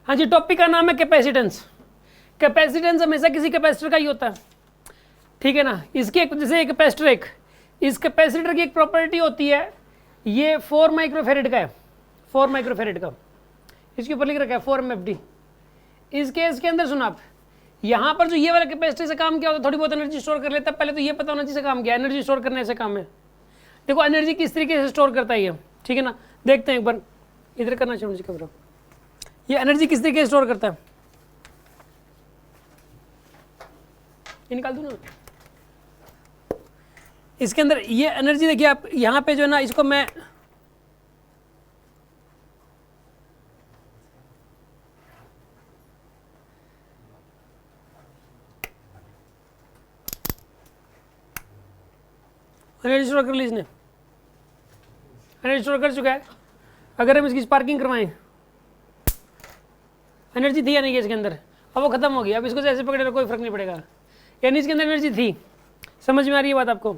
हाँ जी, टॉपिक का नाम है कैपेसिटेंस। कैपेसिटेंस हमेशा किसी कैपेसिटर का ही होता है, ठीक है ना। इसके जैसे एक कैपेसिटर, एक इस कैपेसिटर की एक प्रॉपर्टी होती है, ये 4 माइक्रोफेरेड का है, 4 माइक्रोफेरेड का, इसके ऊपर लिख रखा है 4 MFD। इस केस के अंदर सुना आप, यहाँ पर जो ये वाला कैपेसिटर से काम क्या होता है, थोड़ी बहुत एनर्जी स्टोर कर लेता है। पहले तो ये पता होना चाहिए काम क्या है, एनर्जी स्टोर करने से काम है। देखो एनर्जी किस तरीके से स्टोर करता है ये, ठीक है ना। देखते हैं एक बार, इधर करना चाहिए मुझे कैमरा। ये एनर्जी किस तरीके से स्टोर करता है, ये निकाल दूँ ना। इसके अंदर ये एनर्जी देखिए आप, यहाँ पे जो है ना, इसको मैं एनर्जी स्टोर कर ली, इसने एनर्जी स्टोर कर चुका है। अगर हम इसकी स्पार्किंग करवाएं, एनर्जी थी या नहीं है इसके अंदर, अब वो खत्म हो गई। अब इसको जैसे पकड़े कोई फर्क नहीं पड़ेगा, यानी इसके अंदर एनर्जी थी। समझ में आ रही है बात आपको।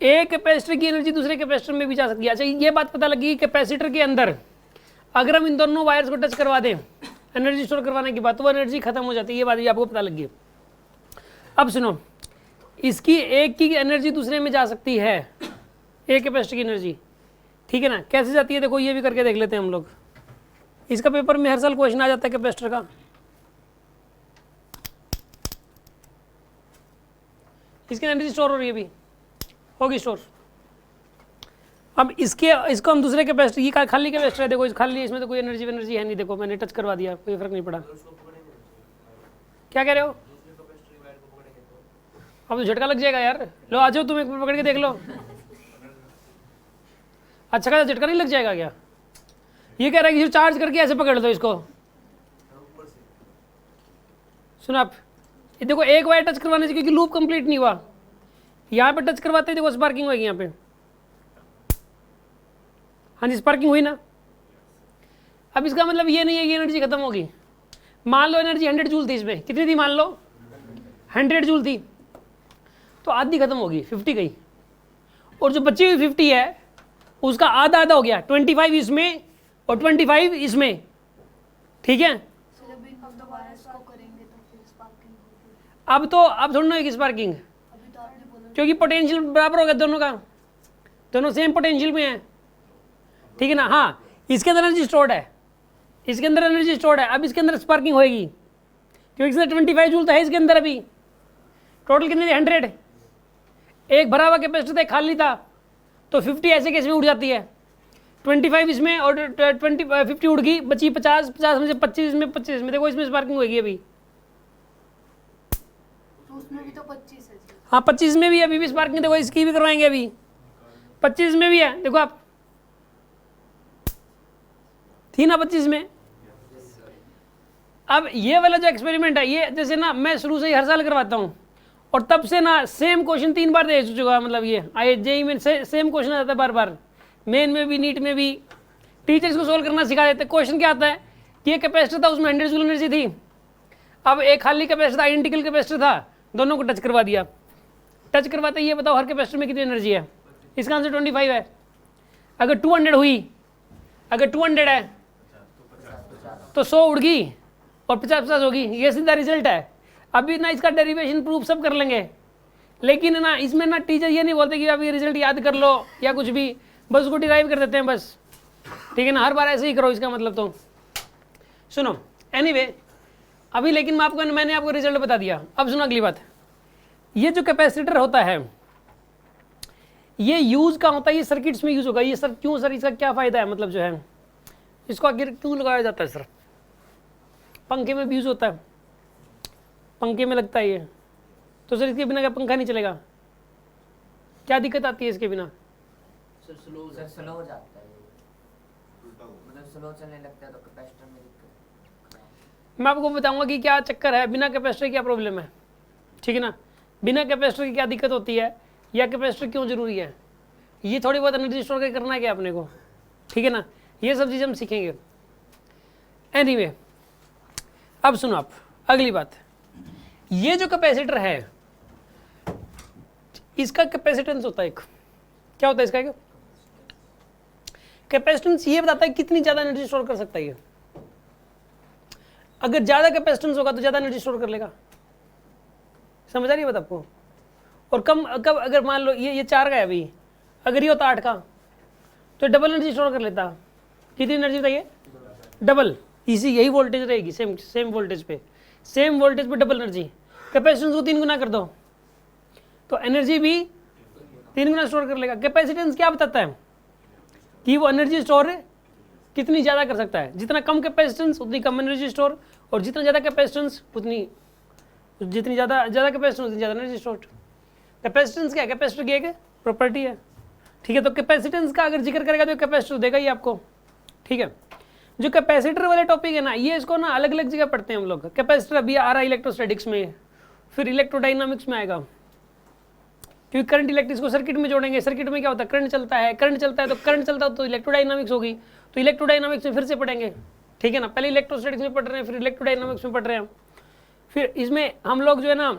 एक कैपेसिटर की एनर्जी दूसरे कैपेसिटर में भी जा सकती है। अच्छा, ये बात पता लगी, कैपेसिटर के अंदर अगर हम इन दोनों वायर्स को टच करवा दें एनर्जी स्टोर करवाने की बात, तो वो एनर्जी खत्म हो जाती है। ये बात आपको पता लगी है। अब सुनो, इसकी एक की एनर्जी दूसरे में जा सकती है, एक कैपेसिटर की एनर्जी, ठीक है ना। कैसे जाती है देखो, ये भी करके देख लेते हैं हम लोग। इसका पेपर में हर साल क्वेश्चन आ जाता है कैपेसिटर का। इसकी एनर्जी स्टोर हो रही है, अभी होगी स्टोर। अब इसको हम दूसरे कैपेसिटर, ये खाली कैपेसिटर है, देखो इस खाली, इसमें तो कोई एनर्जी है नहीं। देखो मैंने टच करवा दिया, कोई फर्क नहीं पड़ा। क्या कह रहे हो? अब तो झटका लग जाएगा यार। लो आ जाओ, तुम एक बार पकड़ के देख लो। अच्छा खासा झटका नहीं लग जाएगा क्या? ये कह रहा है कि चार्ज करके ऐसे पकड़ दो इसको। सुनो आप, ये देखो एक वायर टच करवाने से, क्योंकि लूप कंप्लीट नहीं हुआ, यहाँ पे टच करवाते देखो स्पार्किंग होगी यहाँ पे। हाँ जी, स्पार्किंग हुई ना। अब इसका मतलब ये नहीं है कि एनर्जी खत्म होगी। मान लो एनर्जी 100 जूल थी, इसमें कितनी थी मान लो 100 जूल थी, तो आधी खत्म होगी, 50 गई, और जो बची हुई 50 है उसका आधा आधा हो गया, 25 इसमें और 25 इसमें, ठीक है। अब थोड़ी ना होगी स्पार्किंग, क्योंकि पोटेंशियल बराबर हो गया दोनों का, दोनों सेम पोटेंशियल में है, ठीक है ना। हाँ, इसके अंदर एनर्जी स्टोर्ड है, इसके अंदर एनर्जी स्टोर्ड है। अब इसके अंदर स्पार्किंग होएगी, क्योंकि इसमें 25 जूल था इसके अंदर। अभी टोटल कितनी थी 100, एक भरा हुआ कैपेसिटर था, खाली था, तो 50 ऐसे केस में उड़ जाती है। 25 इसमें और 50 उड़ गई, बची 50, 50 में से 25 इसमें, 25 में। देखो इसमें स्पार्किंग होगी अभी, तो उसमें भी तो 25 है। हाँ 25 में भी अभी भी स्पार्किंग, देखो इसकी भी करवाएंगे अभी, 25 में भी है। देखो आप, थी ना 25 में। अब ये वाला जो एक्सपेरिमेंट है, ये जैसे ना मैं शुरू से ही हर साल करवाता हूँ, और तब से ना सेम क्वेश्चन 3 बार दे चुका है। मतलब ये आई जेई में सेम क्वेश्चन आ जाता है बार बार, मेन में भी, नीट में भी। टीचर्स को सोल्व करना सिखा देते हैं। क्वेश्चन क्या आता है कि ये कैपेसिटर था, उसमें 100 जूल एनर्जी थी। अब एक खाली कैपेसिटर था, आइडेंटिकल कैपेसिटर था, दोनों को टच करवा दिया। टच करवाते ये बताओ हर कैपेसिटर में कितनी एनर्जी है। इसका आंसर 25 है। अगर 200 हुई, अगर 200 है तो 100 उड़ गई और 50-50 होगी। ये सीधा रिजल्ट है। अभी ना इसका डेरिवेशन प्रूफ सब कर लेंगे, लेकिन ना इसमें ना टीचर ये नहीं बोलते कि आप ये रिजल्ट याद कर लो या कुछ भी, बस उसको डिराइव कर देते हैं बस, ठीक है ना। हर बार ऐसे ही करो, इसका मतलब तो सुनो। एनीवे, अभी लेकिन मैंने आपको रिजल्ट बता दिया। अब सुनो अगली बात, ये जो कैपेसिटर होता है ये यूज का होता है, ये सर्किट्स में यूज होगा। ये सर क्यों सर, इसका क्या फायदा है, मतलब जो है इसको आखिर क्यों लगाया जाता है सर? पंखे में भी यूज होता है, पंखे में लगता है ये, तो सर इसके बिना क्या पंखा नहीं चलेगा? क्या दिक्कत आती है इसके बिना? सर स्लो हो जाता है, मतलब स्लो चलने लगता है तो कैपेसिटर में दिक्कत। मैं आपको बताऊंगा कि क्या चक्कर है, बिना कैपेसिटर क्या प्रॉब्लम है, ठीक है ना। बिना कैपेसिटर की क्या दिक्कत होती है, या कैपेसिटर क्यों जरूरी है, ये थोड़ी बहुत एनर्जी स्टोर करना है क्या अपने को, ठीक है ना। ये सब चीज़ हम सीखेंगे। एनीवे, अब सुनो आप अगली बात, ये जो कैपेसिटर है इसका कैपेसिटेंस होता है एक, क्या होता है इसका? कैपेसिटेंस ये बताता है कितनी ज्यादा एनर्जी स्टोर कर सकता है ये। अगर ज़्यादा कैपेसिटेंस होगा तो ज़्यादा एनर्जी स्टोर कर लेगा। समझ आ रही है बात आपको? और कम कब अगर मान लो ये 4 का है अभी, अगर ये होता 8 का तो डबल एनर्जी स्टोर कर लेता। कितनी एनर्जी बताइए? डबल। इसी यही वोल्टेज रहेगी, सेम वोल्टेज पे डबल एनर्जी। कैपेसिटेंस को 3 गुना कर दो तो एनर्जी भी 3 गुना स्टोर कर लेगा। कैपेसिटेंस क्या बताता है कि वो एनर्जी स्टोर कितनी ज़्यादा कर सकता है। जितना कम कैपेसिटेंस उतनी कम एनर्जी स्टोर, और जितना ज़्यादा कैपेसिटेंस जितनी ज़्यादा कैपेसिटेंस उतनी ज़्यादा एनर्जी स्टोर। कैपेसिटेंस क्या है? कैपेसिटर की एक प्रॉपर्टी है, ठीक है। तो कैपेसिटेंस का अगर जिक्र करेगा तो कैपेसिटर देगा ही आपको, ठीक है। जो कैपेसिटर वाले टॉपिक है ना, ये इसको ना अलग अलग जगह पढ़ते हैं हम लोग। कैपेसिटर अभी आ रहा है इलेक्ट्रोस्टैटिक्स में, फिर इलेक्ट्रोडाइनामिक्स में आएगा, क्योंकि करंट इलेक्ट्रिक्स को सर्किट में जोड़ेंगे। सर्किट में क्या होता है? करंट चलता है तो इलेक्ट्रोडाइनामिक्स होगी, तो इलेक्ट्रोडाइनामिक्स में फिर से पढ़ेंगे, ठीक है ना। पहले इलेक्ट्रोस्टैटिक्स में पढ़ रहे हैं, फिर इलेक्ट्रोडाइनामिक्स में पढ़ रहे हैं, फिर इसमें हम लोग जो है ना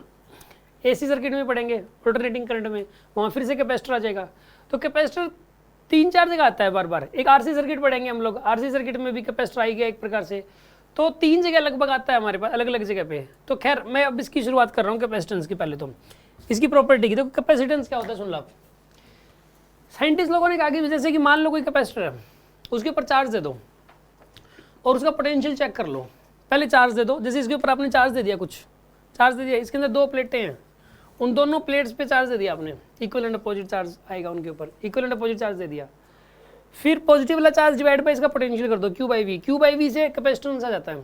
एसी सर्किट में पढ़ेंगे, अल्टरनेटिंग करंट में, वहाँ फिर से कैपेसिटर आ जाएगा। तो कैपेसिटर 3-4 जगह आता है बार बार। एक आरसी सर्किट पढ़ेंगे हम लोग, आरसी सर्किट में भी कैपेसिटर आएगा एक प्रकार से। तो 3 जगह लगभग आता है हमारे पास, अलग अलग जगह पे। तो खैर मैं अब इसकी शुरुआत कर रहा हूँ कैपेसिटेंस की। पहले तो इसकी प्रॉपर्टी की। तो कैपेसिटेंस क्या होता है सुन लो। साइंटिस्ट लोगों ने कहा कि जैसे कि मान लो कोई कैपेसिटर है, उसके ऊपर चार्ज दे दो और उसका पोटेंशियल चेक कर लो। पहले चार्ज दे दो, जैसे इसके ऊपर आपने चार्ज दे दिया, कुछ चार्ज दे दिया, इसके अंदर 2 प्लेटें हैं, उन दोनों प्लेट्स पे चार्ज दे दिया आपने, इक्वल एंड अपोजिट चार्ज आएगा उनके ऊपर, इक्वल एंड अपोजिट चार्ज दे दिया। फिर पॉजिटिव वाला चार्ज डिवाइड बाय इसका पोटेंशियल कर दो, Q/V से कैपेसिटेंस आ जाता है।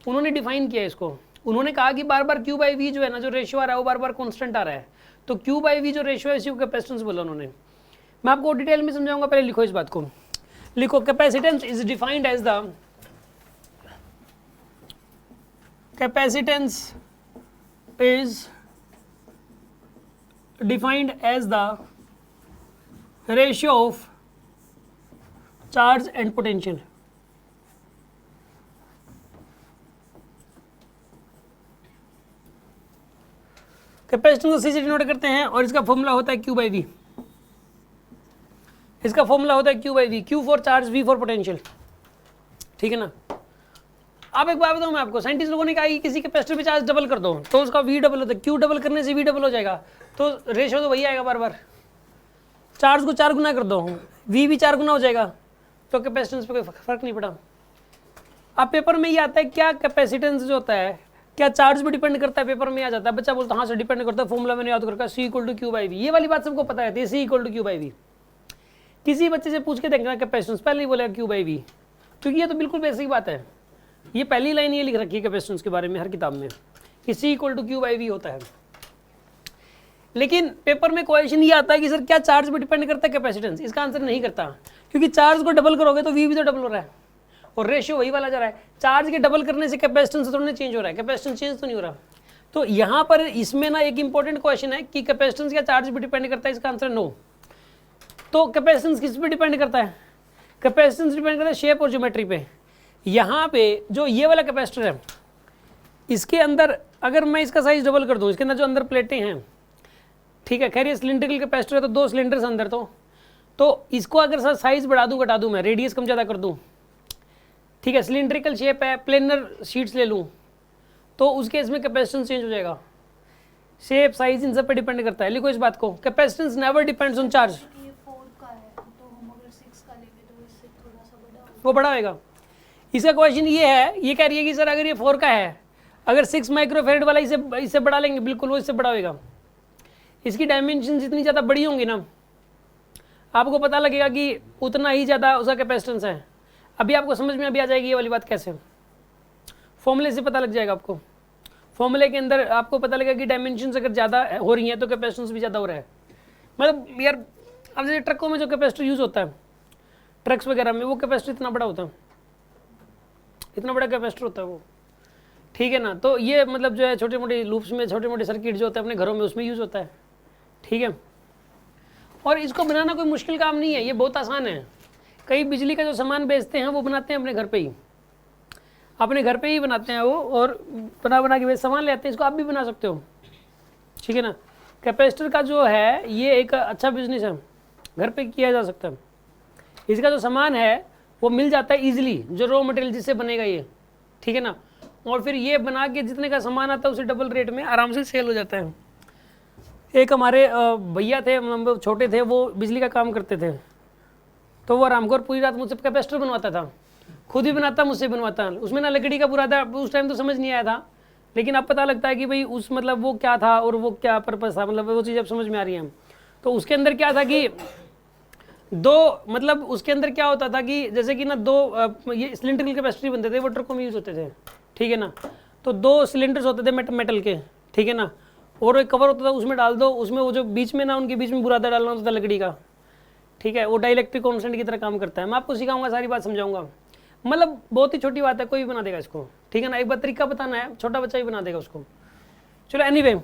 उन्होंने डिफाइन किया इसको, उन्होंने कहा कि बार बार Q/V जो है ना, जो रेशियो आ रहा है वो बार बार कॉन्स्टेंट आ रहा है, तो Q/V जो रेशियो है इसी को कैपेसिटेंस बोला उन्होंने। मैं आपको डिटेल में समझाऊंगा, पहले लिखो इस बात को, लिखो। Capacitance is defined as the capacitance is defined as the ratio of charge and potential। Capacitance को सी से डिनोट करते हैं और इसका फॉर्मूला होता है Q/V। इसका फॉर्मूला होता है Q/V, Q for charge, V for potential, ठीक है ना। अब एक बात बताऊं मैं आपको, साइंटिस्ट लोगों ने कहा कि किसी कैपेसिटर पे चार्ज डबल कर दो तो उसका V डबल होता है। Q डबल करने से V डबल हो जाएगा, तो रेशियो तो वही आएगा बार बार। चार्ज को 4 गुना कर दो, V भी 4 गुना हो जाएगा, तो कैपेसिटेंस पे कोई फर्क नहीं पड़ा। अब पेपर में ये आता है क्या कैपेसिटेंस जो होता है क्या चार्ज पे डिपेंड करता है? पेपर में आ जाता है, बच्चा बोलता है हाँ सर डिपेंड करता है, फॉर्मूला मैंने याद करके C = Q/V। ये वाली बात सबको पता है, C = Q/V। किसी बच्चे से पूछ के देखना कैपेसिटेंस, पहले ही बोलेगा Q/V, क्योंकि ये तो बिल्कुल बेसिक बात है। ये पहली लाइन ये लिख रखी है कैपेसिटेंस के बारे में हर किताब में कि C = Q/V होता है। लेकिन पेपर में क्वेश्चन ये आता है कि सर क्या चार्ज पे डिपेंड करता है कैपेसिटेंस? इसका आंसर नहीं करता, क्योंकि चार्ज को डबल करोगे तो V भी तो डबल हो रहा है और रेशियो वही वाला जा रहा है। चार्ज के डबल करने से कैपेसिटेंस थोड़ा चेंज हो रहा है, कैपेसिटेंस चेंज तो नहीं हो रहा। तो यहाँ पर इसमें ना एक इंपॉर्टेंट क्वेश्चन है कि कैपेसिटेंस क्या चार्ज पे डिपेंड करता है? इसका आंसर नो। तो कैपेसिटेंस किस पे डिपेंड करता है? कैपेसिटेंस डिपेंड करता है शेप और ज्योमेट्री पे। यहाँ पे जो ये वाला कैपेसिटर है, इसके अंदर अगर मैं इसका साइज डबल कर दूँ, इसके अंदर जो अंदर प्लेटें हैं, ठीक है, खैर ये सिलिंड्रिकल कैपेसिटर है तो 2 सिलेंडर्स अंदर, तो इसको अगर सर साइज बढ़ा दूँ घटा दूँ, मैं रेडियस कम ज़्यादा कर दूँ, ठीक है, सिलिंड्रिकल शेप है, प्लेनर शीट्स ले लूँ, तो उसके इसमें कैपेसिटेंस चेंज हो जाएगा। शेप, साइज, इन सब पे डिपेंड करता है। लिखो इस बात को, capacitance never depends on charge. ये 4 का है तो हम अगर 6 का लेंगे तो इससे थोड़ा सा बड़ा होगा। वो बड़ा होगा। इसका क्वेश्चन ये है, ये कह रही है कि सर अगर ये 4 का है, अगर 6 माइक्रोफेरेड वाला इससे बढ़ा लेंगे, बिल्कुल वो इससे बड़ा होगा। इसकी डायमेंशन जितनी ज़्यादा बड़ी होंगी ना, आपको पता लगेगा कि उतना ही ज़्यादा उसका कैपेसिटेंस है। अभी आपको समझ में अभी आ जाएगी ये वाली बात कैसे, फॉर्मूले से पता लग जाएगा आपको। फॉर्मूले के अंदर आपको पता लगेगा कि डायमेंशन अगर ज़्यादा हो रही हैं तो कैपेसिटेंस भी ज़्यादा हो रहा है। मतलब यार अब जैसे ट्रकों में जो कैपेसिटर यूज़ होता है, ट्रक्स वगैरह में, वो कैपेसिटर इतना बड़ा होता है, इतना बड़ा कैपेसिटर होता है वो, ठीक है ना। तो ये मतलब जो है छोटे मोटे लूप्स में, छोटे मोटे सर्किट जो होते हैं अपने घरों में, उसमें यूज़ होता है, ठीक है। और इसको बनाना कोई मुश्किल काम नहीं है, ये बहुत आसान है। कई बिजली का जो सामान बेचते हैं वो बनाते हैं अपने घर पे ही, अपने घर पे ही बनाते हैं वो, और बना के वे सामान ले आते हैं। इसको आप भी बना सकते हो, ठीक है ना। कैपेसिटर का जो है ये एक अच्छा बिजनेस है, घर पे किया जा सकता है। इसका जो सामान है वो मिल जाता है ईजिली, जो रॉ मटेरियल जिससे बनेगा ये, ठीक है ना। और फिर ये बना के जितने का सामान आता है उसे डबल रेट में आराम से सेल हो जाता है। एक हमारे भैया थे, मतलब छोटे थे, वो बिजली का काम करते थे, तो वो आराम को पूरी रात मुझसे कैपेसिटर बनवाता था, खुद ही बनाता, मुझसे बनवाता। उसमें ना लकड़ी का बुरा था, उस टाइम तो समझ नहीं आया था, लेकिन अब पता लगता है कि भाई उस मतलब वो क्या था और वो क्या पर्पस था, मतलब वो चीज़ अब समझ में आ रही है। तो उसके अंदर क्या था कि दो, मतलब उसके अंदर क्या होता था कि जैसे कि ना दो ये सिलेंड्रिकल कैपेसिटर बनते थे, वो ट्रकों में यूज़ होते थे, ठीक है ना। तो दो सिलेंडर्स होते थे मेटल के, ठीक है ना, और एक कवर होता था, उसमें डाल दो, उसमें वो जो बीच में ना उनके बीच में बुरादा डालना होता था लकड़ी का, ठीक है, वो डाइलेक्ट्रिक कांस्टेंट की तरह काम करता है। मैं आपको सिखाऊंगा, सारी बात समझाऊंगा, मतलब बहुत ही छोटी बात है, कोई भी बना देगा इसको, ठीक है ना। एक बार तरीका बताना है, छोटा बच्चा ही बना देगा उसको। चलो एनीवे,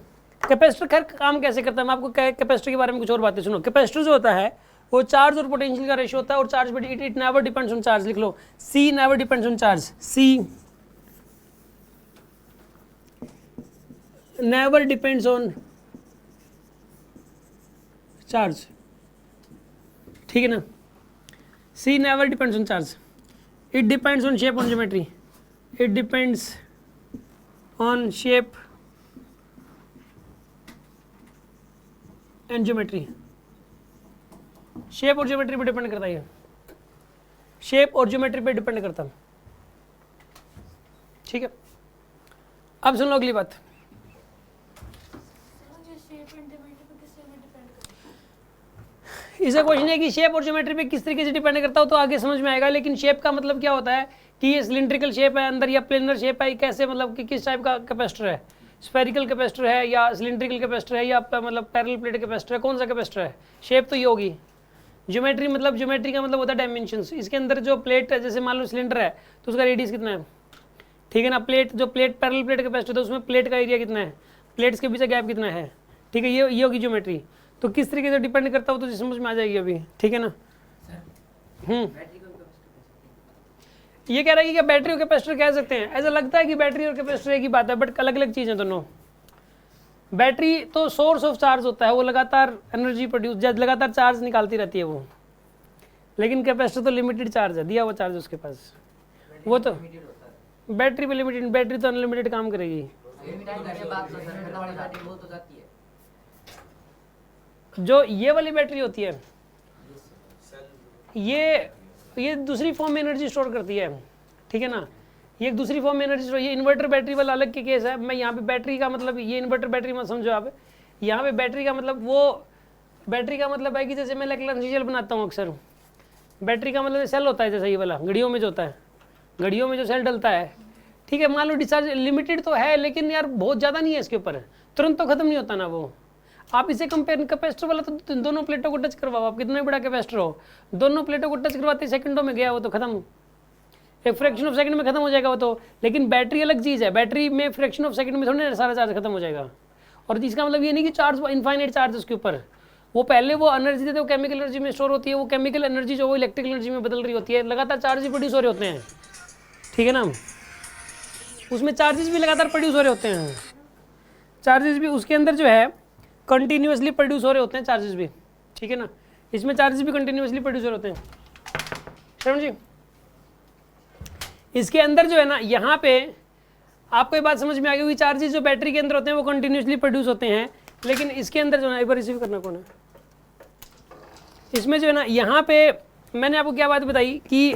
कैपेसिटर खैर काम कैसे करता है, मैं आपको कैपेसिटर के बारे में कुछ और बातें सुनो। कैपेसिटर जो होता है वो चार्ज और पोटेंशियल का रेशियो होता है, और charge but it never depends on charge. लिख लो, C never depends on charge, C never depends on charge, ठीक है ना। C never depends on charge, it depends on shape, on geometry, it depends on shape and geometry. Shape और geometry पे depend करता है, ये शेप और geometry पे डिपेंड करता है, ठीक है। अब सुन लो अगली बात, इसे क्वेश्चन है कि शेप और ज्योमेट्री पे किस तरीके से डिपेंड करता हो, तो आगे समझ में आएगा। लेकिन शेप का मतलब क्या होता है कि ये सिलिंड्रिकल शेप है अंदर या प्लेनर शेप है, कैसे मतलब कि किस टाइप का कैपेसिटर है, स्फेरिकल कैपेसिटर है या सिलिंड्रिकल कैपेसिटर है या मतलब पैरेलल प्लेट कैपेसिटर है, कौन सा कैपेसिटर है। शेप तो ये होगी। ज्योमेट्री मतलब, ज्योमेट्री का मतलब होता है डायमेंशंस। इसके अंदर जो प्लेट है, जैसे मान लो सिलेंडर है तो उसका रेडियस कितना है, ठीक है ना। प्लेट, जो प्लेट पैरेलल प्लेट कैपेसिटर है उसमें प्लेट का एरिया कितना है, प्लेट्स के बीच गैप कितना है, ठीक है, ये होगी ज्योमेट्री। तो किस तरीके से डिपेंड करता हो तो समझ में आ जाएगी अभी, ठीक है ना। ये कह रहा है कि क्या बैटरी और कैपेसिटर कह सकते हैं, ऐसा लगता है कि बैटरी और कैपेसिटर एक ही बात है, बट अलग अलग चीज़ है दोनों। बैटरी तो सोर्स ऑफ चार्ज होता है, वो लगातार एनर्जी प्रोड्यूस, लगातार चार्ज निकालती रहती है वो, लेकिन कैपेसिटर तो लिमिटेड चार्ज है, दिया हुआ चार्ज उसके पास, वो तो बैटरी पे लिमिटेड, बैटरी तो अनलिमिटेड काम करेगी। जो ये वाली बैटरी होती है ये दूसरी फॉर्म में एनर्जी स्टोर करती है, ठीक है ना। ये एक दूसरी फॉर्म में एनर्जी स्टोर, ये इन्वर्टर बैटरी वाला अलग के केस है। मैं यहाँ पे बैटरी का मतलब, ये इन्वर्टर बैटरी मत समझो आप, यहाँ पे बैटरी का मतलब वो बैटरी का मतलब है कि जैसे मैं इलेक्ट्रिकल सेल बनाता हूँ अक्सर, बैटरी का मतलब सेल होता है जैसे ये वाला घड़ियों में जो होता है, घड़ियों में जो सेल डलता है, ठीक है। मान लो डिस्चार्ज लिमिटेड तो है, लेकिन यार बहुत ज़्यादा नहीं है इसके ऊपर, तुरंत तो खत्म नहीं होता ना वो। आप इसे कंपेयर, कैपेसिटर वाला तो दोनों प्लेटों को टच करवाओ, आप कितना बड़ा कैपेसिटर हो, दोनों प्लेटों को टच करवाते सेकंडों में गया वो तो खत्म, एक फ्रैक्शन ऑफ सेकंड में खत्म हो जाएगा वो तो। लेकिन बैटरी अलग चीज़ है, बैटरी में फ्रैक्शन ऑफ सेकंड में थोड़ी सारा चार्ज खत्म हो जाएगा। और इसका मतलब ये नहीं कि चार्ज इनफाइनाइट चार्ज उसके ऊपर, वो पहले वो एनर्जी देते, वो केमिकल एनर्जी में स्टोर होती है, वो केमिकल एनर्जी जो वो इलेक्ट्रिकल एनर्जी में बदल रही होती है, लगातार चार्ज प्रोड्यूस हो रहे होते हैं, ठीक है ना। उसमें चार्जेस भी लगातार प्रोड्यूस हो रहे होते हैं, चार्जेस भी उसके अंदर जो है कंटिन्यूसली प्रोड्यूस हो रहे होते हैं चार्जेस भी, ठीक है ना। इसमें चार्जेस भी कंटिन्यूसली प्रोड्यूस हो रहे होते हैं, श्रवण जी। इसके अंदर जो है ना, यहाँ पे आपको ये बात समझ में आ गई, चार्जेस जो बैटरी के अंदर होते हैं वो कंटिन्यूसली प्रोड्यूस होते हैं, लेकिन इसके अंदर जो है, एक बार रिसीव करना कौन है, इसमें जो है ना, यहाँ पे मैंने आपको क्या बात बताई कि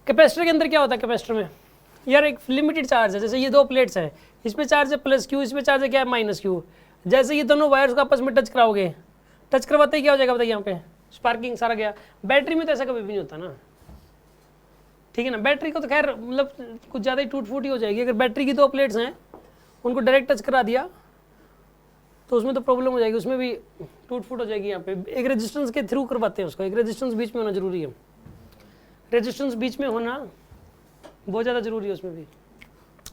कैपेसिटर के अंदर क्या होता है, कैपेसिटर में यार एक लिमिटेड चार्ज है। जैसे ये दो प्लेट्स हैं, इसमें चार्ज है प्लस क्यू, इसमें चार्ज है क्या है माइनस क्यू। जैसे ये दोनों वायर्स को आपस में टच कराओगे, टच करवाते ही क्या हो जाएगा बताइए, यहाँ पे स्पार्किंग सारा गया। बैटरी में तो ऐसा कभी भी नहीं होता ना, ठीक है ना। बैटरी को तो खैर मतलब कुछ ज़्यादा ही टूट फूट ही हो जाएगी। अगर बैटरी की दो प्लेट्स हैं, उनको डायरेक्ट टच करा दिया तो उसमें तो प्रॉब्लम हो जाएगी, उसमें भी टूट फूट हो जाएगी। यहाँ पे एक रेजिस्टेंस के थ्रू करवाते हैं उसको, एक रेजिस्टेंस बीच में होना जरूरी है, रेजिस्टेंस बीच में होना बहुत ज़्यादा जरूरी है उसमें भी।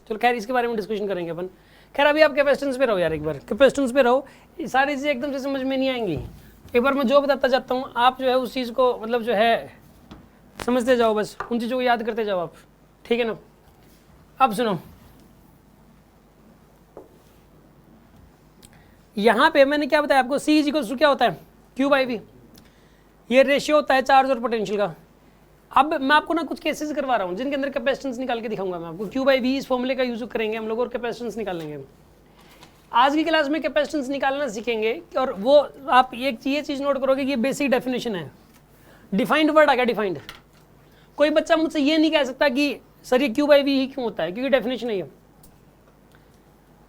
चलो खैर इसके बारे में डिस्कशन करेंगे अपन। खैर अभी आप कैपेसिटेंस पे रहो यार, एक बार कैपेसिटेंस पे रहो, सारी चीज़ें एकदम से समझ में नहीं आएंगी। एक बार मैं जो बताता जाता हूँ, आप जो है उस चीज़ को मतलब जो है समझते जाओ, बस उन चीज़ों को याद करते जाओ आप, ठीक है ना। अब सुनो, यहाँ पे मैंने क्या बताया आपको, सी इज इक्वल्स टू क्या होता है, क्यू बाई वी। ये रेशियो होता है चार्ज और पोटेंशियल का। अब मैं आपको ना कुछ केसेस करवा रहा हूँ जिनके अंदर कैपेसिटेंस निकाल के दिखाऊंगा मैं आपको। क्यू बाई वी इस फॉर्मूले का यूज करेंगे हम लोग और कैपेसिटेंस निकालेंगे। आज की क्लास में कैपेसिटेंस निकालना सीखेंगे और वो आप एक ये चीज़ नोट करोगे कि ये बेसिक डेफिनेशन है। डिफाइंड वर्ड आ गया, डिफाइंड। कोई बच्चा मुझसे ये नहीं कह सकता कि सर ये क्यू बाई वी ही क्यों होता है, क्योंकि डेफिनेशन है ये,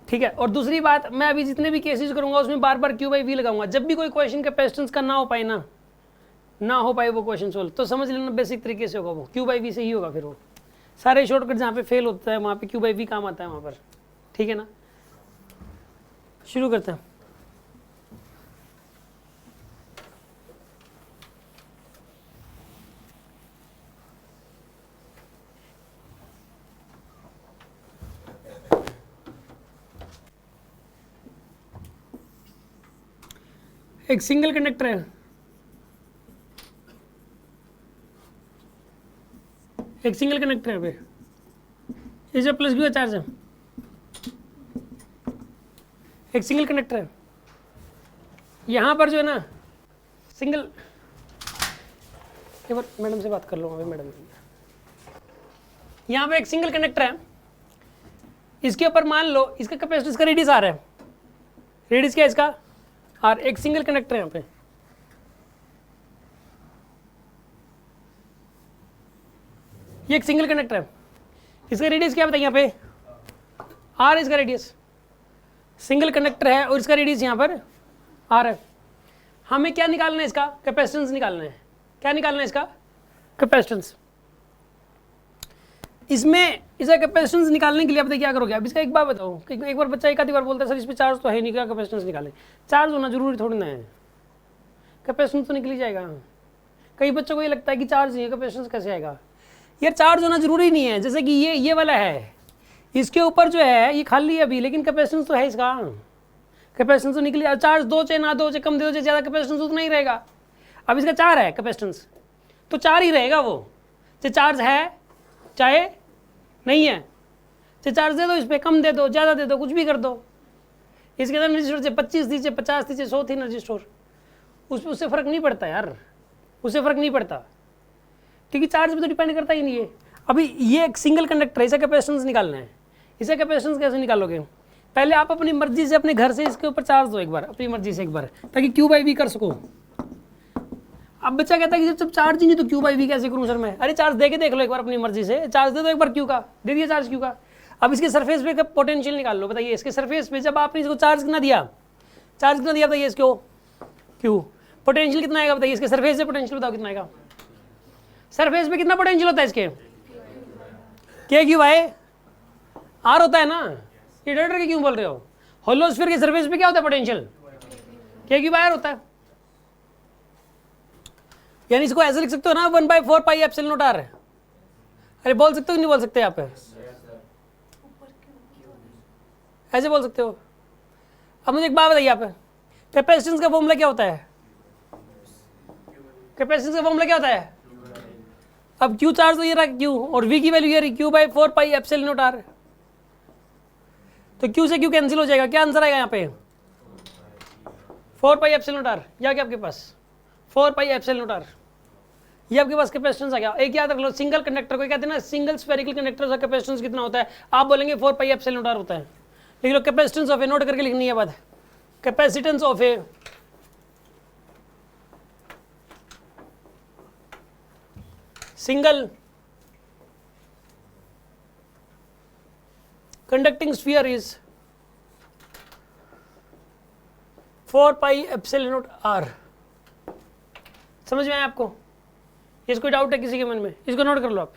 ठीक है। और दूसरी बात, मैं अभी जितने भी केसेस करूंगा उसमें बार बार क्यू बाई वी लगाऊंगा। जब भी कोई क्वेश्चन कैपेसिटेंस का ना हो पाए वो क्वेश्चन सोल्व, तो समझ लेना बेसिक तरीके से होगा वो क्यू बाई वी से ही होगा। फिर वो सारे शॉर्टकट जहाँ पे फेल होता है वहाँ पे क्यू बाई वी काम आता है वहाँ पर, ठीक है ना। शुरू करते हैं। एक सिंगल कंडक्टर है, एक सिंगल कंडक्टर है पे, ये जो प्लस क्यू का चार्ज है, एक सिंगल कंडक्टर है। यहाँ पर जो है ना सिंगल, एक बार मैडम से बात कर लो अभी। मैडम, यहाँ पे एक सिंगल कंडक्टर है, इसके ऊपर मान लो इसका कैपेसिटेंस का रेडियस आर है। रेडियस क्या है इसका? आर। एक सिंगल कंडक्टर है यहाँ पे, ये एक सिंगल कंडक्टर है, इसका रेडियस क्या बताइए यहाँ पे? आर इसका रेडियस। सिंगल कंडक्टर है और इसका रेडियस यहाँ पर आर है। हमें क्या निकालना है? इसका कैपेसिटेंस निकालना है। क्या निकालना है? इसका कैपेसिटेंस। इसमें इसका कैपेसिटेंस निकालने के लिए आप देखिए क्या करोगे। अब इसका एक बार बताओ कि एक बार बच्चा एक आधी बार बोलता है सर इस पे चार्ज तो है नहीं, क्या कैपेसिटेंस निकालें? चार्ज होना जरूरी थोड़ी ना है, कैपेसिटेंस तो निकल ही जाएगा। कई बच्चों को ये लगता है कि चार्ज नहीं है कैपेसिटेंस कैसे आएगा। यार चार्ज होना जरूरी नहीं है। जैसे कि ये वाला है, इसके ऊपर जो है ये खाली है अभी, लेकिन कैपेसिटेंस तो है इसका, कैपेसिटेंस तो निकली। चार्ज दो चाहे ना दो, चाहे कम दे दो, चाहे ज़्यादा, कैपेसिटेंस उतना ही रहेगा। अब इसका 4 है कैपेसिटेंस, तो 4 ही रहेगा वो, चाहे चार्ज है चाहे नहीं है। चाहे चार्ज दे दो इस पर, कम दे दो, ज़्यादा दे दो, कुछ भी कर दो। इसके अंदर एनर्जी स्टोर 25 थी, 50 थी, 100 थी एनर्जी स्टोर, उससे फ़र्क नहीं पड़ता यार, उससे फ़र्क नहीं पड़ता, क्योंकि चार्ज पे तो डिपेंड करता ही नहीं है। अभी ये एक सिंगल कंडक्टर है, इसका कैपेसिटेंस निकालना है। इसका कैपेसिटेंस कैसे निकालोगे? पहले आप अपनी मर्जी से अपने घर से इसके ऊपर चार्ज दो एक बार, अपनी मर्जी से एक बार, ताकि क्यू बाई वी कर सको। अब बच्चा कहता है कि जब चार्ज ही नहीं तो क्यू बाई वी कैसे करूँ सर मैं? अरे चार्ज दे के देख लो एक बार अपनी मर्जी से, चार्ज दे दो एक बार क्यू का, दे दिया चार्ज क्यू का। अब इसके सरफेस पे का पोटेंशियल निकाल लो। बताइए इसके सरफेस पे जब आपने इसको चार्ज कितना दिया, बताइए इसको क्यू, पोटेंशियल कितना आएगा बताइए? इसके सरफेस से पोटेंशियल बताओ कितना आएगा? सरफेस पे कितना पोटेंशियल होता है इसके? के क्यू बाय आर होता है ना। ये डर के क्यों बोल रहे हो? होलोस्फीयर के सरफेस पे क्या होता है पोटेंशियल? के क्यू बाय आर होता है। यानी इसको ऐसे लिख सकते हो ना, 1/4 पाई एप्सिलॉन नॉट आर। अरे बोल सकते हो नहीं बोल सकते? आप ऐसे बोल सकते हो। अब मुझे एक बात बताइए, आप कैपेसिटेंस का फॉर्मूला क्या होता है? कैपेसिटेंस का फॉर्मूला क्या होता है? अब क्यू चार्ज तो ये रहा क्यू, और वी की वैल्यू ये रही Q/4 pi epsilon naught R. तो क्यू से क्यू कैंसिल हो जाएगा, क्या आंसर आएगा यहाँ पे? 4 पाई एप्सिलॉन नॉट आर। या क्या आपके पास 4 पाई एप्सिलॉन नॉट आर, ये आपके पास कैपेसिटेंस आ गया। एक याद रख लो, सिंगल कंडक्टर को कहते हैं ना, सिंगल स्फेरिकल कंडक्टर का कैपेसिटेंस कितना होता है? आप बोलेंगे 4 पाई एप्सिलॉन नॉट आर होता है। लिख लो कैपेसिटेंस ऑफ ए, नोट करके लिखनी है बात, capacitance of a single conducting sphere is 4 pi epsilon naught R. समझ में आया आपको? इसको डाउट है किसी के मन में? इसको नोट कर लो आप।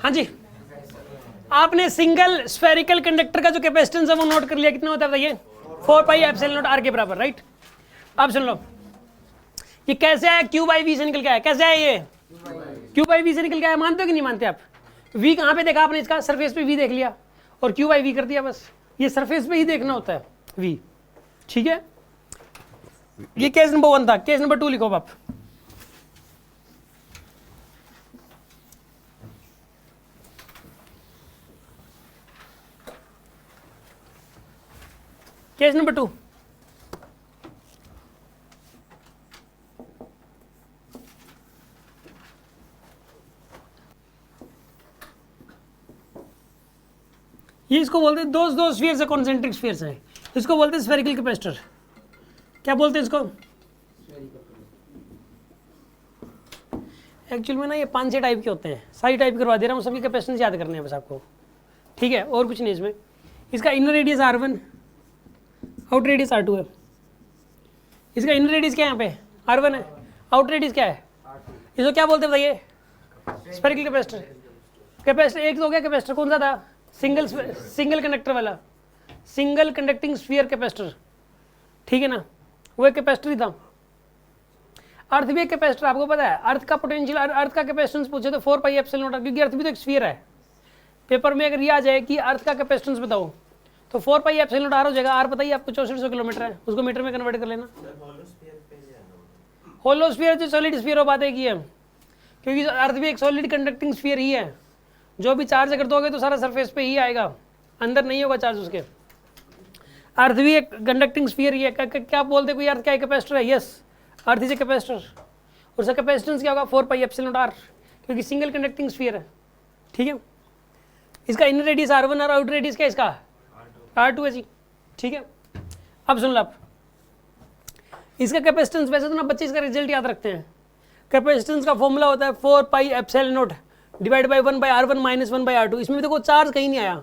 हाँ जी, आपने सिंगल स्फेरिकल कंडक्टर का जो कैपेसिटेंस है वो नोट कर लिया, कितना होता है बताइए, 4 पाई एप्सिलॉन नॉट आर के बराबर, राइट। अब सुन लो, ये कैसे आया, क्यू बाई वी से निकल के आया, कैसे आया ये, क्यू बाई वी से निकल के आया, मानते हो कि नहीं मानते आप? वी कहाँ पे देखा आपने इसका, सरफेस पे वी देख लिया और क्यू बाई वी कर दिया, बस ये सरफेस पे ही देखना होता है वी, ठीक है। ये केस नंबर 1 था, केस नंबर 2 लिखो आप। केस नंबर 2, ये इसको बोलते हैं दो स्फीयर्स है, कॉन्सेंट्रिक स्फीयर्स हैं, इसको बोलते हैं स्फेरिकल कैपेसिटर। क्या बोलते हैं इसको, एक्चुअल में ना ये 5-6 टाइप के होते हैं, सारी टाइप करवा दे रहा हूँ, सभी कैपेसिटेंस याद करने हैं बस आपको, ठीक है, और कुछ नहीं इसमें। इसका inner radius R1, out radius R2 है। इसका इनर रेडियस क्या है, यहाँ पे R1 है, आउट रेडियस क्या है, इसको क्या बोलते हैं बताइए, स्फेरिकल कैपेसिटर। कैपेसिटर एक तो हो गया, कैपेसिटर कौन सा था, सिंगल कंडक्टर वाला, सिंगल कंडक्टिंग स्फीयर कैपेसिटर, ठीक है ना, वो एक कैपेसिटर ही था। अर्थ भी एक कैपेसिटर, आपको पता है अर्थ का पोटेंशियल, अर्थ का कैपेसिटेंस पूछे तो 4 पाई एप्सिलॉन नॉट, क्योंकि अर्थ भी तो एक स्फीयर है। पेपर में अगर ये आ जाए कि अर्थ का कैपेसिटेंस बताओ तो 4 पाई एप्सिलॉन नॉट आर हो जाएगा। आर बताइए आपको 6400 किलोमीटर है, उसको मीटर में कन्वर्ट कर लेना। होलो स्फीयर जो सॉलिड स्फीयर हो, बात एक ही है, क्योंकि अर्थ भी एक सॉलिड कंडक्टिंग स्फीयर ही है। जो भी चार्ज अगर दोगे तो सारा सरफेस पे ही आएगा, अंदर नहीं होगा चार्ज उसके। अर्थ भी एक कंडक्टिंग स्फीयर ही है। क्या बोलते कोई, अर्थ क्या कैपेसिटर है, yes earth is a capacitor. और उसका कैपेसिटेंस क्या होगा, 4 पाई एप्सिलॉन आर, क्योंकि सिंगल कंडक्टिंग स्फीयर है, ठीक है। इसका इनर रेडियस R1 और आउटर रेडियस क्या है इसका, R2 है जी, ठीक है। अब सुन लो आप, इसका कैपेसिटेंस, वैसे तो ना बच्चे इसका रिजल्ट याद रखते हैं, कैपेसिटेंस का फॉर्मूला होता है 4 pi epsilon not divide by 1 by R1 minus 1 by R2। इसमें भी देखो चार्ज कहीं नहीं आया,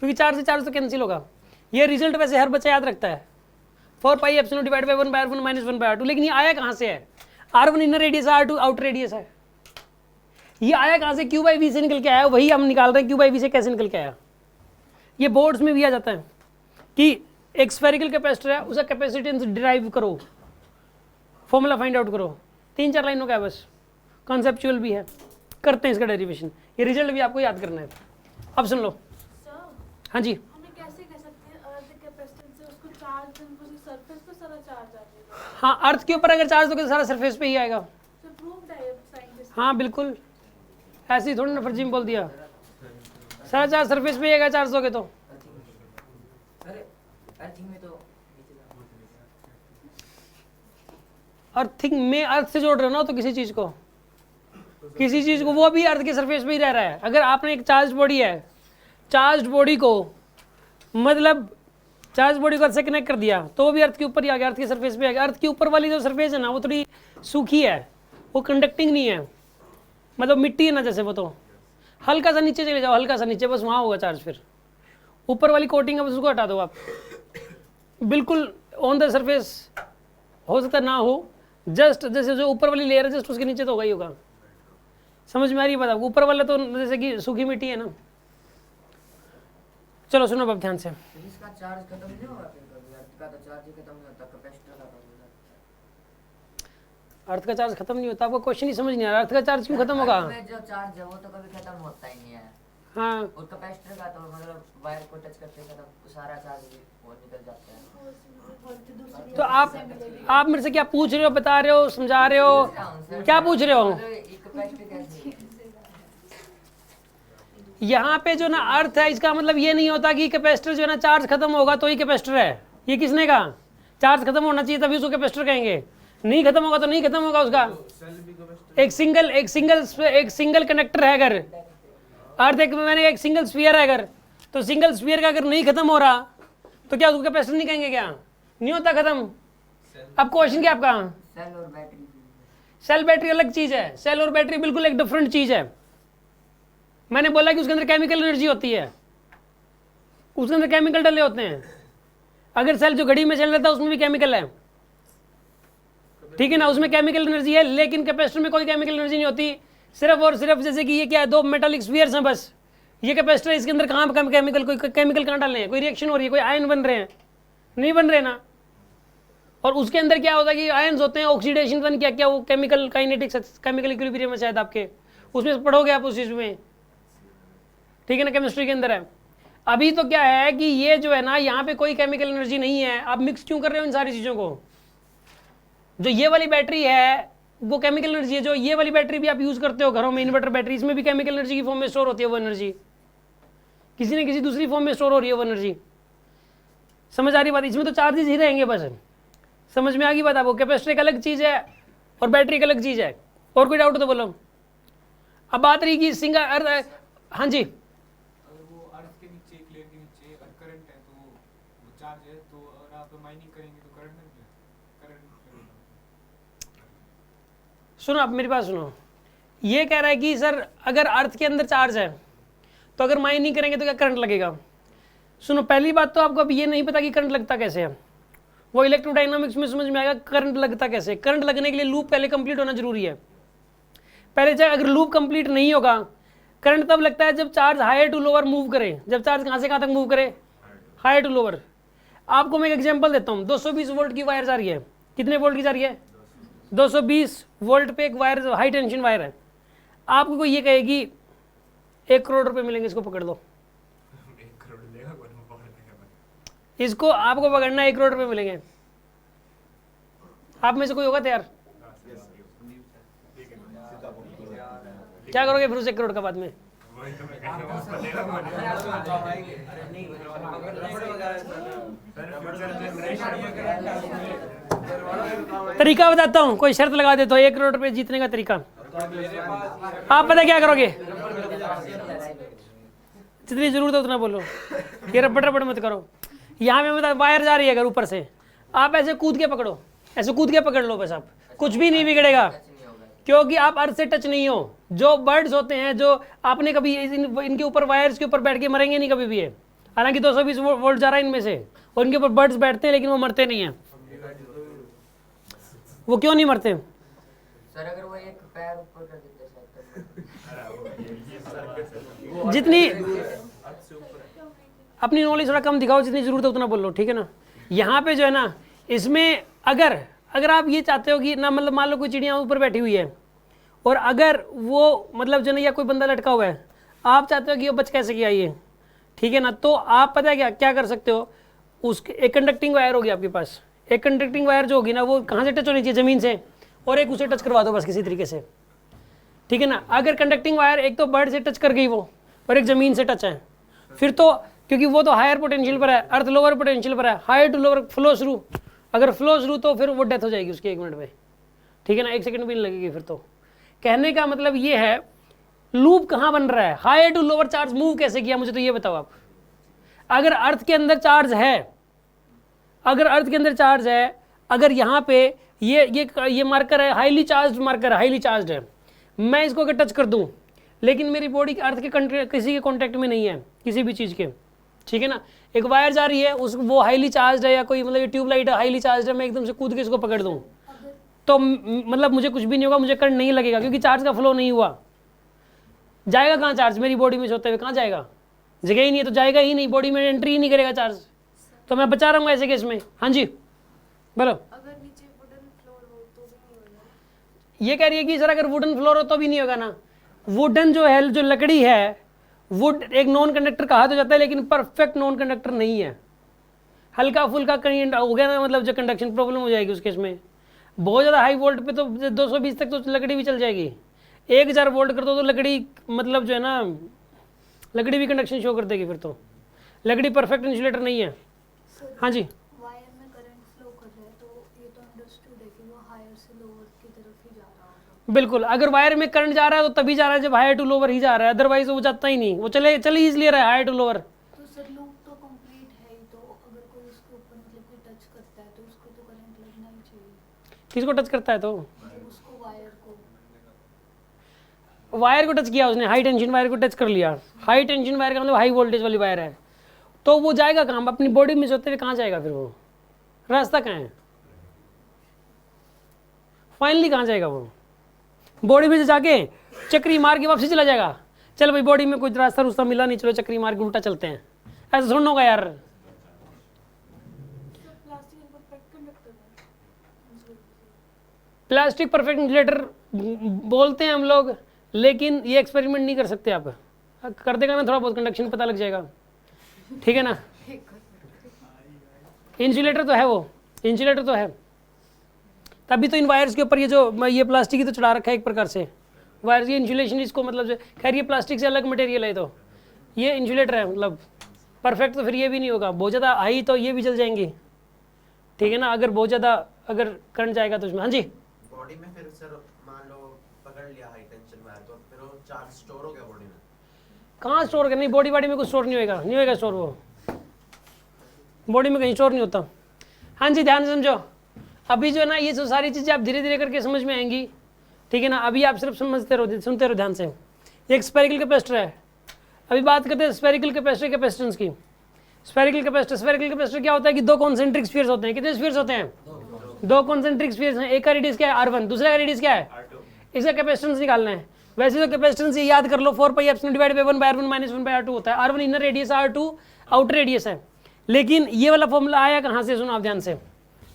क्योंकि चार्ज से चार्ज तो कैंसिल होगा। ये रिजल्ट वैसे हर बच्चा याद रखता है, 4 pi epsilon divide by 1 by R1 minus 1 by R2, लेकिन ये आया कहाँ से है, R1 इनर रेडियस है, R2 आउटर रेडियस है। ये आया कहाँ से, क्यू बाई वी से निकल के आया, वही हम निकाल रहे हैं क्यू बाई वी से कैसे निकल के आया। ये बोर्ड्स में भी आ जाता है कि एक स्फेरिकल कैपेसिटर है, उसका कैपेसिटेंस डिराइव करो, फॉर्मूला फाइंड आउट करो। 3-4 लाइनों का है बस, कॉन्सेप्चुअल भी है, करते हैं इसका डेरिवेशन। ये रिजल्ट भी आपको याद करना है। अब सुन लो, हाँ जी, हमें कैसे कह सकते हैं अर्थ कैपेसिटेंस से उसको चार्ज, सरफेस पे सारा चार्ज आ जाएगा। हाँ अर्थ के ऊपर अगर चार्ज दोगे तो सारा सरफेस पे ही आएगा। तो प्रूव्ड है साइंटिस्ट। हाँ बिल्कुल, ऐसे ही थोड़ी ना फर्जी में बोल दिया, सारा चार्ज सरफेस पे ही आएगा चार्ज दोगे तो। अर्थिंग में तो अर्थिंग में अर्थ से जोड़ रहे हो ना तो किसी चीज को, वो भी अर्थ के सरफेस पे ही रह रहा है। अगर आपने एक चार्ज बॉडी है, चार्ज बॉडी को मतलब चार्ज बॉडी को अर्थ से कनेक्ट कर दिया तो वो भी अर्थ के ऊपर ही आ गया, अर्थ के सरफेस पे आ गया। अर्थ के ऊपर वाली जो सरफेस है ना वो थोड़ी सूखी है, वो कंडक्टिंग नहीं है, मतलब मिट्टी है ना जैसे, वो तो हल्का सा नीचे चले जाओ, हल्का सा नीचे, बस वहाँ होगा चार्ज। फिर ऊपर वाली कोटिंग है बस उसको हटा दो आप, बिल्कुल ऑन द सरफेस हो सकता ना हो, जस्ट जैसे जो ऊपर वाली लेयर है जस्ट उसके नीचे तो होगा ही होगा। समझ में आ रही है बात आपको, ऊपर वाला तो जैसे कि सूखी मिट्टी है ना। चलो सुनो अब ध्यान से, इसका चार्ज खत्म नहीं होगा फिर कभी, अर्थ का तो चार्ज ही खत्म नहीं होता, कैपेसिटर का खत्म हो जाता है। अर्थ का चार्ज खत्म नहीं होता, आपको क्वेश्चन ही समझ नहीं आ रहा, अर्थ का चार्ज क्यों खत्म होगा। अर्थ में जो चार्ज है वो तो कभी खत्म होता ही नहीं है। हाँ और कैपेसिटर का तो मतलब वायर को टच करते खत्म, सारा चार्ज वो निकल जाता है। तो आप मेरे से क्या पूछ रहे हो, बता रहे हो, समझा रहे हो, क्या पूछ रहे हो। मतलब एक कैपेसिटर कैसे, यहाँ पे जो ना अर्थ है, इसका मतलब ये नहीं होता कि कैपेसिटर जो है ना चार्ज खत्म होगा तो ही कैपेसिटर है। ये किसने कहा, चार्ज खत्म होना चाहिए तभी उसको कैपेसिटर कहेंगे, नहीं खत्म होगा तो नहीं खत्म होगा उसका। एक सिंगल कंडक्टर है अगर अर्थ, मैंने एक सिंगल स्फीयर है अगर, तो सिंगल स्फीयर का अगर नहीं खत्म हो रहा तो क्या उसको कैपेसिटर नहीं कहेंगे, क्या नहीं होता खत्म। अब क्वेश्चन क्या आपका, सेल और बैटरी, सेल बैटरी अलग चीज है, सेल और बैटरी बिल्कुल एक डिफरेंट चीज है। मैंने बोला कि उसके अंदर केमिकल एनर्जी होती है, उसके अंदर केमिकल डले होते हैं। अगर सेल जो घड़ी में चल रहा था उसमें भी केमिकल है, ठीक है ना, उसमें केमिकल एनर्जी है, लेकिन कैपेसिटर में कोई केमिकल एनर्जी नहीं होती, सिर्फ और सिर्फ जैसे कि ये क्या है, दो मेटालिक स्फीयर्स हैं बस, ये कैपेसिटर, इसके अंदर कहाँ केमिकल, कोई केमिकल कहाँ डालने हैं, कोई रिएक्शन हो रही है, कोई आयन बन रहे हैं, नहीं बन रहे ना। और उसके अंदर क्या होता है कि आयन्स होते हैं, ऑक्सीडेशन पता नहीं क्या क्या, वो केमिकल काइनेटिक्स, केमिकल इक्विलिब्रियम है शायद आपके, उसमें पढ़ोगे आप उस चीज़ में, ठीक है ना, केमिस्ट्री के अंदर है। अभी तो क्या है कि ये जो है ना, यहाँ पे कोई केमिकल एनर्जी नहीं है, आप मिक्स क्यों कर रहे हो इन सारी चीज़ों को। जो ये वाली बैटरी है वो केमिकल एनर्जी है, जो ये वाली बैटरी भी आप यूज़ करते हो घरों में, इन्वर्टर बैटरी, इसमें भी केमिकल एनर्जी की फॉर्म में स्टोर होती है वो एनर्जी, किसी न किसी दूसरी फॉर्म में स्टोर हो रही है वो एनर्जी। समझ आ रही बात, इसमें तो चार्जेस ही रहेंगे बस, समझ में आ गई बात आपको। कैपेसिटर एक अलग चीज़ है और बैटरी एक अलग चीज़ है। और कोई डाउट तो बोलो। अब बात रही कि सिंगल अर्थ, हाँ जी, अगर वो अर्थ के नीचे, एक लेयर के नीचे अगर करंट है तो वो चार्ज है, तो अगर आप माइनिंग करेंगे तो करंट नहीं है, करंट सुनो आप मेरी बात सुनो, ये कह रहा है कि सर अगर अर्थ के अंदर चार्ज है तो अगर माइन नहीं करेंगे तो क्या करंट लगेगा। सुनो, पहली बात तो आपको अब ये नहीं पता कि करंट लगता कैसे है, वो इलेक्ट्रोडायनामिक्स में समझ में आएगा करंट लगता कैसे। करंट लगने के लिए लूप पहले कंप्लीट होना जरूरी है। पहले चाहे अगर लूप कंप्लीट नहीं होगा, करंट तब लगता है जब charge higher to lower move करे। जब चार्ज कहाँ से कहाँ तक मूव करे, हायर टू लोअर। आपको मैं एक एग्जांपल देता हूँ, 220 वोल्ट की वायर जा रही है, कितने वोल्ट की जा रही है, 220 वोल्ट पे एक वायर, हाई टेंशन वायर है। आपको कोई ये कहेगी 1 करोड़ रुपए मिलेंगे, इसको पकड़ लो, इसको आपको पकड़ना 1 करोड़ रुपए मिलेंगे, आप में से कोई होगा तैयार? क्या करोगे फिर उस 1 करोड़ का बाद में? तरीका बताता हूँ, कोई शर्त लगा दे तो 1 करोड़ रुपए जीतने का तरीका। आप पता क्या करोगे, जितनी जरूरत है उतना बोलो, ये रबड़ रबड़ मत करो। यहाँ पे मतलब वायर जा रही है अगर ऊपर से, आप ऐसे कूद के पकड़ो, ऐसे कूद के पकड़ लो बस, आप कुछ भी नहीं बिगड़ेगा, क्योंकि आप अर्थ से टच नहीं हो। जो बर्ड्स होते हैं, जो आपने कभी इनके ऊपर वायर्स के ऊपर बैठ के मरेंगे नहीं कभी भी है, हालांकि 220 वोल्ट जा रहा है इनमें से, और इनके ऊपर बर्ड्स बैठते हैं लेकिन वो मरते नहीं हैं। वो क्यों नहीं मरते? सर अगर वो एक पैर ऊपर कर देते शायद। जितनी अपनी नॉलेज थोड़ा कम दिखाओ, जितनी जरूरत है उतना बोल लो, ठीक है ना। यहाँ पे जो है ना, इसमें अगर आप ये चाहते हो कि ना, मतलब मान लो कोई चिड़िया ऊपर बैठी हुई है और अगर वो मतलब जो ना, या कोई बंदा लटका हुआ है, आप चाहते हो कि वो बच कैसे गया ये, ठीक है ना, तो आप पता है क्या कर सकते हो, उसके एक कंडक्टिंग वायर होगी आपके पास, एक कंडक्टिंग वायर जो होगी ना, वो कहाँ से टच होनी चाहिए, ज़मीन से, और एक उसे टच करवा दो बस किसी तरीके से, ठीक है ना। अगर कंडक्टिंग वायर एक तो बर्ड से टच कर गई वो, और एक ज़मीन से टच है, फिर तो क्योंकि वो तो हायर पोटेंशियल पर है, अर्थ लोअर पोटेंशियल पर है, higher to lower flow through, अगर फ्लो थ्रू तो फिर वो डेथ हो जाएगी उसकी 1 मिनट में, ठीक है ना, 1 सेकंड भी नहीं लगेगी फिर तो। कहने का मतलब ये है, लूप कहाँ बन रहा है, higher to lower charge move कैसे किया, मुझे तो ये बताओ आप। अगर अर्थ के अंदर चार्ज है, अगर अर्थ के अंदर चार्ज है, अगर यहाँ पे ये मार्कर है, हाईली चार्ज मार्कर है, हाईली चार्ज है, मैं इसको अगर टच कर दूँ, लेकिन मेरी बॉडी अर्थ के किसी के कॉन्टैक्ट में नहीं है, किसी भी चीज़ के, ठीक है ना, एक वायर जा रही है, वो हाईली चार्ज है, या कोई मतलब ये ट्यूबलाइट है हाईली चार्ज है, मैं एकदम से कूद के इसको पकड़ दूँ तो मतलब मुझे कुछ भी नहीं होगा, मुझे करंट नहीं लगेगा, क्योंकि चार्ज का फ्लो नहीं हुआ। जाएगा कहाँ चार्ज, मेरी बॉडी में होते हुए कहाँ जाएगा, जगह ही नहीं है तो जाएगा ही नहीं, बॉडी में एंट्री ही नहीं करेगा चार्ज, तो मैं बचा रहा हूँ ऐसे केस में। हाँ जी बोलो। अगर नीचे वुडन फ्लोर हो तो भी नहीं होगा। ये कह रही है कि सर अगर वुडन फ्लोर हो तो भी नहीं होगा ना। वुडन जो है, जो लकड़ी है, वुड एक नॉन कंडक्टर कहा तो जाता है, लेकिन परफेक्ट नॉन कंडक्टर नहीं है, हल्का फुल्का कहीं हो गया ना, मतलब जो कंडक्शन प्रॉब्लम हो जाएगी उस केस में। बहुत ज़्यादा हाई वोल्ट पे तो 220 तक तो लकड़ी भी चल जाएगी, 1000 वोल्ट कर दो तो लकड़ी मतलब जो है ना, लकड़ी भी कंडक्शन शो कर देगी, फिर तो लकड़ी परफेक्ट इंसुलेटर नहीं है। हाँ जी, वायर में करंट फ्लो कर रहा है तो ये तो अंडरस्टूड है कि वो हायर से लोअर की तरफ ही जा रहा होगा। बिल्कुल, अगर वायर में करंट जा रहा है तो तभी जा रहा है जब हायर टू लोअर ही जा रहा है, अदरवाइज वो जाता ही नहीं, वो चले ही इसलिए रहा है हायर टू लोअर। तो सर लूप तो कंप्लीट है ही, तो अगर कोई उसके ऊपर मतलब कोई टच करता है तो उसको तो करंट लगना ही चाहिए। किसको टच करता है तो? मतलब उसको वायर वायर को टच किया उसने, हाई टेंशन वायर को टच कर लिया, हाई टेंशन वायर का मतलब हाई वोल्टेज वाली वायर है, तो वो जाएगा कहाँ, अपनी बॉडी में सोते हुए कहाँ जाएगा, फिर वो रास्ता कहाँ है, फाइनली कहाँ जाएगा वो। बॉडी में से जाके चक्री मार के वापसी चला जाएगा। चल भाई बॉडी में कोई रास्ता रुस्ता मिला नहीं, चलो चक्री मार के उल्टा चलते हैं, ऐसा थोड़ा होगा यार। प्लास्टिक एक परफेक्ट कंडक्टर है। प्लास्टिक परफेक्ट इंसुलेटर बोलते हैं हम लोग, लेकिन ये एक्सपेरिमेंट नहीं कर सकते आप। कर देगा ना थोड़ा बहुत कंडक्शन पता लग जाएगा, ठीक है ना। इंसुलेटर तो है, वो इंसुलेटर तो है। तभी तो इन वायर्स के ऊपर ये जो ये प्लास्टिक ही तो चढ़ा रखा है एक प्रकार से, वायर्स की इंसुलेशन इसको मतलब जो, खैर ये प्लास्टिक से अलग मटेरियल है, तो ये इंसुलेटर है मतलब परफेक्ट। तो फिर ये भी नहीं होगा, बहुत ज़्यादा हाई तो ये भी जल जाएंगी, ठीक है ना। अगर बहुत ज़्यादा अगर करंट जाएगा तो उसमें, हाँ जी बॉडी में फिर सर मान लो पकड़ लिया हाई टेंशन वायर, तो फिर वो चार्ज स्टोर हो गया बॉडी में? कहाँ स्टोर करनी, बॉडी में कुछ स्टोर नहीं होएगा, नहीं होएगा स्टोर, वो बॉडी में कहीं स्टोर नहीं होता। हाँ जी ध्यान से समझो, अभी जो है ना ये जो सारी चीज़ें आप धीरे धीरे करके समझ में आएंगी, ठीक है ना। अभी आप सिर्फ समझते रहो, सुनते रहो ध्यान से। ये एक स्फेरिकल कैपेसिटर है। अभी बात करते हैं स्फेरिकल कैपेसिटर कैपेसिटेंस की। स्फेरिकल कैपेसिटर क्या होता है कि दो कॉन्सेंट्रिक स्फीयर्स होते हैं। कितने स्फीयर्स होते हैं? दो कॉन्सेंट्रिक स्फीयर्स हैं। एक का रेडियस क्या है? R1, दूसरे का रेडियस क्या है? इसका कैपेसिटेंस निकालना है। वैसे तो कैपेसिटेंस ये याद कर लो 4πε डिवाइड बाय 1/r1 - 1/r2 होता है। R1 inner radius, R2 outer radius है। लेकिन ये वाला फॉर्मूला आया कहाँ से? सुनो आप ध्यान से,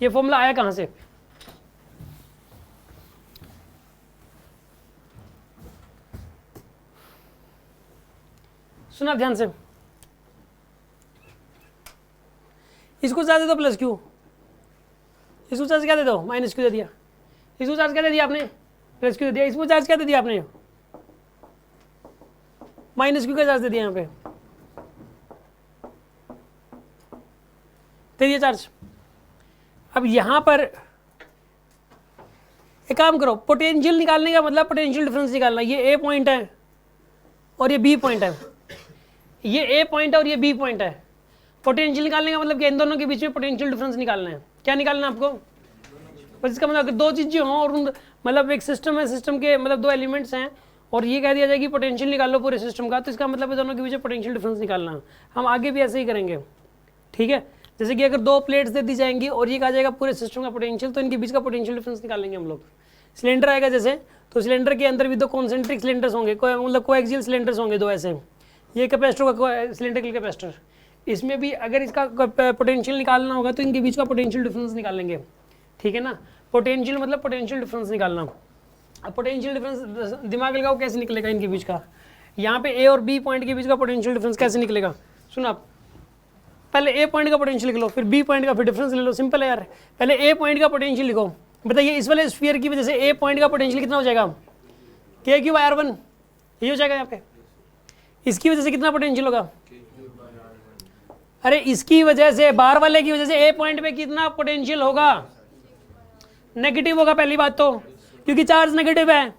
ये फॉर्मूला आया कहाँ से? सुना ध्यान से, इसको चार्ज दे दो प्लस क्यू, इसको चार्ज क्या दे दो? माइनस क्यू दे दिया। इसको चार्ज क्या दे दिया आपने? प्लस क्यू दे दिया। इसको चार्ज क्या दे दिया आपने? माइनस क्यू का चार्ज दे दिया यहाँ पे, दे दिया चार्ज। अब यहाँ पर एक काम करो, पोटेंशियल निकालने का मतलब पोटेंशियल डिफरेंस निकालना। ये ए पॉइंट है और ये बी पॉइंट है, ये ए पॉइंट है और ये बी पॉइंट है। पोटेंशियल निकालने का मतलब कि इन दोनों के बीच में पोटेंशियल डिफरेंस निकालना है। क्या निकालना है आपको? बस इसका मतलब अगर दो चीज़ें हों और मतलब एक सिस्टम है, सिस्टम के मतलब दो एलिमेंट्स हैं और ये कह दिया जाए कि पोटेंशियल निकाल लो पूरे सिस्टम का, तो इसका मतलब है दोनों के बीच में पोटेंशियल डिफरेंस निकालना। हम आगे भी ऐसे ही करेंगे, ठीक है। जैसे कि अगर दो प्लेट्स दे दी जाएंगी और ये कहा जाएगा पूरे सिस्टम का पोटेंशियल, तो इनके बीच का पोटेंशियल डिफरेंस निकालेंगे हम लोग। सिलेंडर आएगा जैसे, तो सिलेंडर के अंदर भी दो कॉन्सेंट्रिक सिलेंडर्स होंगे, मतलब कोएक्सियल सिलेंडर्स होंगे दो ऐसे। ये कैपेसिटर का सिलेंड्रिकल कैपेसिटर, इसमें भी अगर इसका पोटेंशियल निकालना होगा तो इनके बीच का पोटेंशियल डिफरेंस निकालेंगे, ठीक है ना। पोटेंशियल मतलब पोटेंशियल डिफरेंस निकालना। अब पोटेंशियल डिफरेंस दिमाग लगाओ कैसे निकलेगा इनके बीच का। यहाँ पे ए और बी पॉइंट के बीच का पोटेंशियल डिफरेंस कैसे निकलेगा? सुनो आप, पहले ए पॉइंट का पोटेंशियल लिख लो, फिर बी पॉइंट का, फिर डिफरेंस ले लो। सिंपल है यार। पहले ए पॉइंट का पोटेंशियल लिखो। बताइए इस वाले स्फीयर की वजह से ए पॉइंट का पोटेंशियल कितना हो जाएगा? k3/r1, ये हो जाएगा यहाँ पे। इसकी वजह से कितना पोटेंशियल होगा? अरे इसकी वजह से, बाहर वाले की वजह से ए पॉइंट पे कितना पोटेंशियल होगा? नेगेटिव होगा पहली बात तो, क्योंकि चार्ज नेगेटिव है।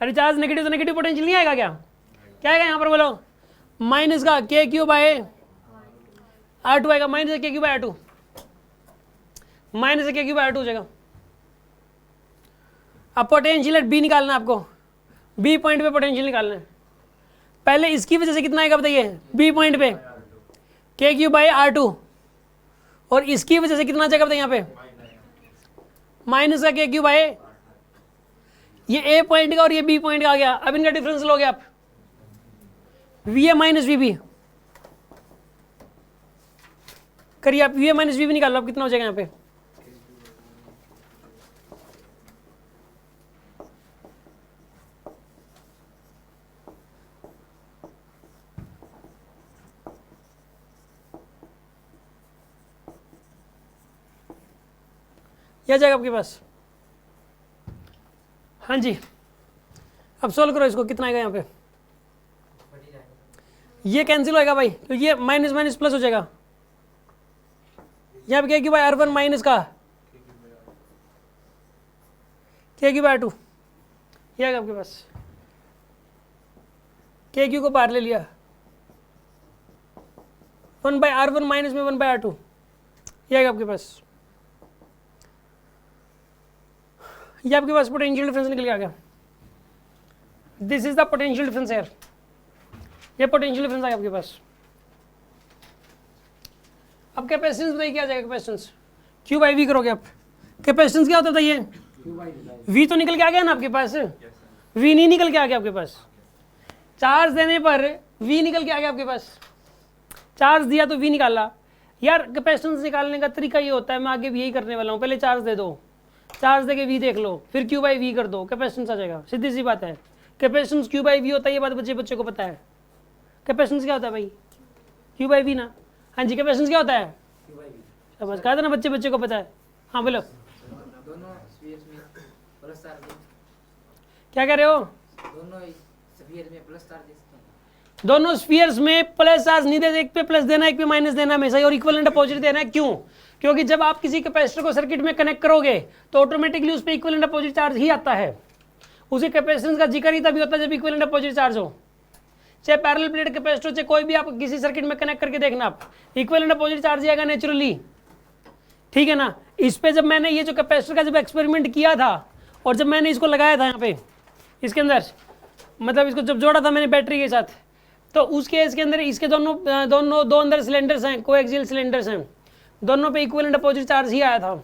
अरे चार्ज नेगेटिव तो नेगेटिव पोटेंशियल नहीं आएगा क्या? क्या आएगा यहाँ पर बोलो? माइनस का k3/r2 आएगा, माइनस k3/r2, माइनस k3/r2 हो जाएगा। अब पोटेंशियल एट बी निकालना है आपको, बी पॉइंट पे पोटेंशियल निकालना है। पहले इसकी वजह से कितना आएगा बताइए? बी पॉइंट पे k3/r2, और इसकी वजह से कितना आ जाएगा बताइए यहाँ पे? माइनस का k3/, ये ए पॉइंट का और ये बी पॉइंट का आ गया। अब इनका डिफरेंस लोगे आप, V A minus V B करिए आप, V A minus V B निकाल लो, आप कितना हो जाएगा यहाँ पे? क्या जाएगा आपके पास? हाँ जी, अब सोल्व करो इसको, कितना आएगा यहाँ पे? ये कैंसिल होएगा भाई, तो ये माइनस माइनस प्लस हो जाएगा। यहाँ पे k3/r1 माइनस का k3/r2, ये आएगा आपके पास। k3 को पार ले लिया, 1/r1 माइनस में 1/r2, ये आएगा आपके पास। ये आपके पास पोटेंशियल डिफरेंस निकल के आ गया। This is the potential difference यार, ये पोटेंशियल डिफरेंस आ गया आपके पास। अब कैपेसिटेंस बताइए क्या आ जाएगा? कैपेसिटेंस Q/V करोगे आप। कैपेसिटेंस क्या होता है बताइए? V तो निकल के आ गया ना आपके पास। वी नहीं निकल के आ गया आपके पास, चार्ज देने पर वी निकल के आ गया आपके पास, चार्ज दिया तो वी निकाला। यार कैपेसिटेंस निकालने का तरीका ये होता है, मैं आगे भी यही करने वाला हूँ, पहले चार्ज दे दो, चार्ज दे के वी देख लो, फिर क्यू बाई वी कर दो, कैपेसिटेंस आ जाएगा, सीधी सी बात है। कैपेसिटेंस क्यू बाई वी होता है, ये बात बच्चे को पता है। कैपेसिटेंस क्या होता है भाई, क्यू बाई वी ना। हाँ जी, कैपेसिटेंस क्या होता है, समझ कहा था ना, बच्चे को पता है। हाँ बोलो, दोनों स्फीयर्स में प्लस चार्ज, क्या कह रहे हो, दोनों स्फीयर में प्लस चार्ज देते हैं। दोनों स्फीयर्स में प्लस चार्ज नहीं देते, एक पे प्लस देना एक पे माइनस देना हमेशा ही, और इक्विवेलेंट अपोजिट देना है। क्यों, क्योंकि जब आप किसी कैपेसिटर को सर्किट में कनेक्ट करोगे तो ऑटोमेटिकली उस पर इक्विवेलेंट अपोजिट चार्ज ही आता है। उसी कैपेसिटेंस का जिक्र ही तभी होता है जब इक्विवेलेंट अपोजिट चार्ज हो। चाहे पैरेलल प्लेट कैपेसिटर, चाहे कोई भी आप किसी सर्किट में कनेक्ट करके देखना, आप इक्विवेलेंट अपोजिट चार्ज आएगा नेचुरली, ठीक है ना। इस पे जब मैंने ये जो कैपेसिटर का जब एक्सपेरिमेंट किया था और जब मैंने इसको लगाया था यहाँ पे इसके अंदर, मतलब इसको जब जोड़ा था मैंने बैटरी के साथ, तो उस केस के अंदर इसके दो अंदर सिलेंडर्स हैं, कोएक्सियल सिलेंडर्स हैं, दोनों पे इक्विवेलेंट अपोजिट चार्ज ही आया था,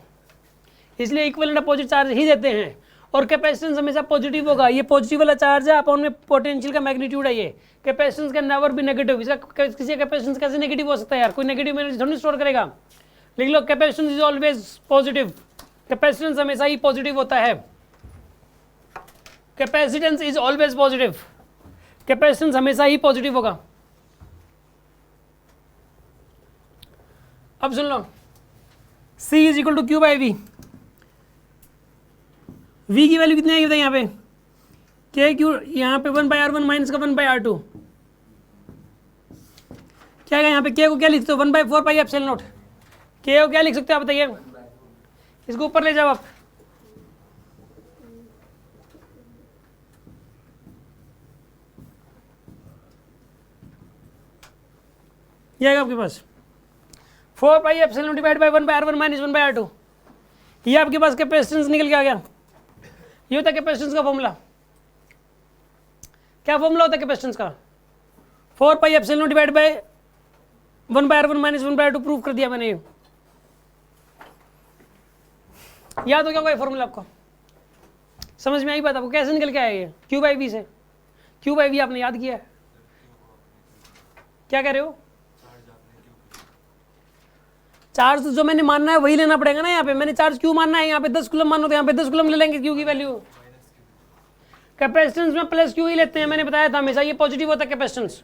इसलिए इक्विवेलेंट अपोजिट चार्ज ही देते हैं। और कैपेसिटेंस हमेशा पॉजिटिव होगा, ये पॉजिटिव वाला चार्ज है, अपॉन में पोटेंशियल का मैग्नीट्यूड है। ये capacitance can never be negative, इसका किसी कैपेसिटेंस कैसे नेगेटिव हो सकता है यार, कोई नेगेटिव एनर्जी थोड़ी स्टोर करेगा। लिख लो, capacitance is always positive, capacitance हमेशा ही पॉजिटिव होता है, capacitance is always positive, capacitance हमेशा ही पॉजिटिव होगा। अब सुन लो, C is equal to Q by V, V की वैल्यू कितनी आएगी बताइए यहाँ पे, K क्यू, यहाँ पे 1/R1 माइनस का 1/R2, क्या है यहाँ पे, K को क्या लिख सकते हो, 1/4 पाई एप्सिलॉन नॉट, K को क्या लिख सकते हो आप बताइए, इसको ऊपर ले जाओ आप, ये आएगा आपके पास 4 pi epsilon divide by 1/R1 minus 1/R2, ये आपके पास कैपेसिटेंस निकल के आ गया। ये होता है कैपेसिटेंस का फॉर्मूला। क्या फॉर्मूला होता है कैपेसिटेंस का, 4 pi epsilon divide by 1/R1 minus 1/R2, prove कर दिया मैंने। ये याद हो गया होगा फॉर्मूला आपको, समझ में आई बात आपको, कैसे निकल के आया ये, क्यू बाई वी से, क्यू बाई वी आपने याद किया है, क्या कह रहे हो, चार्ज जो मैंने मानना है वही लेना पड़ेगा ना। यहाँ पे मैंने चार्ज क्यू मानना है, यहाँ पे 10 कूलम मानो तो यहाँ पे 10 कूलम ले लेंगे क्यू की वैल्यू। कैपेसिटेंस में प्लस क्यू ही लेते हैं, मैंने बताया था हमेशा ये पॉजिटिव होता है कैपेसिटेंस,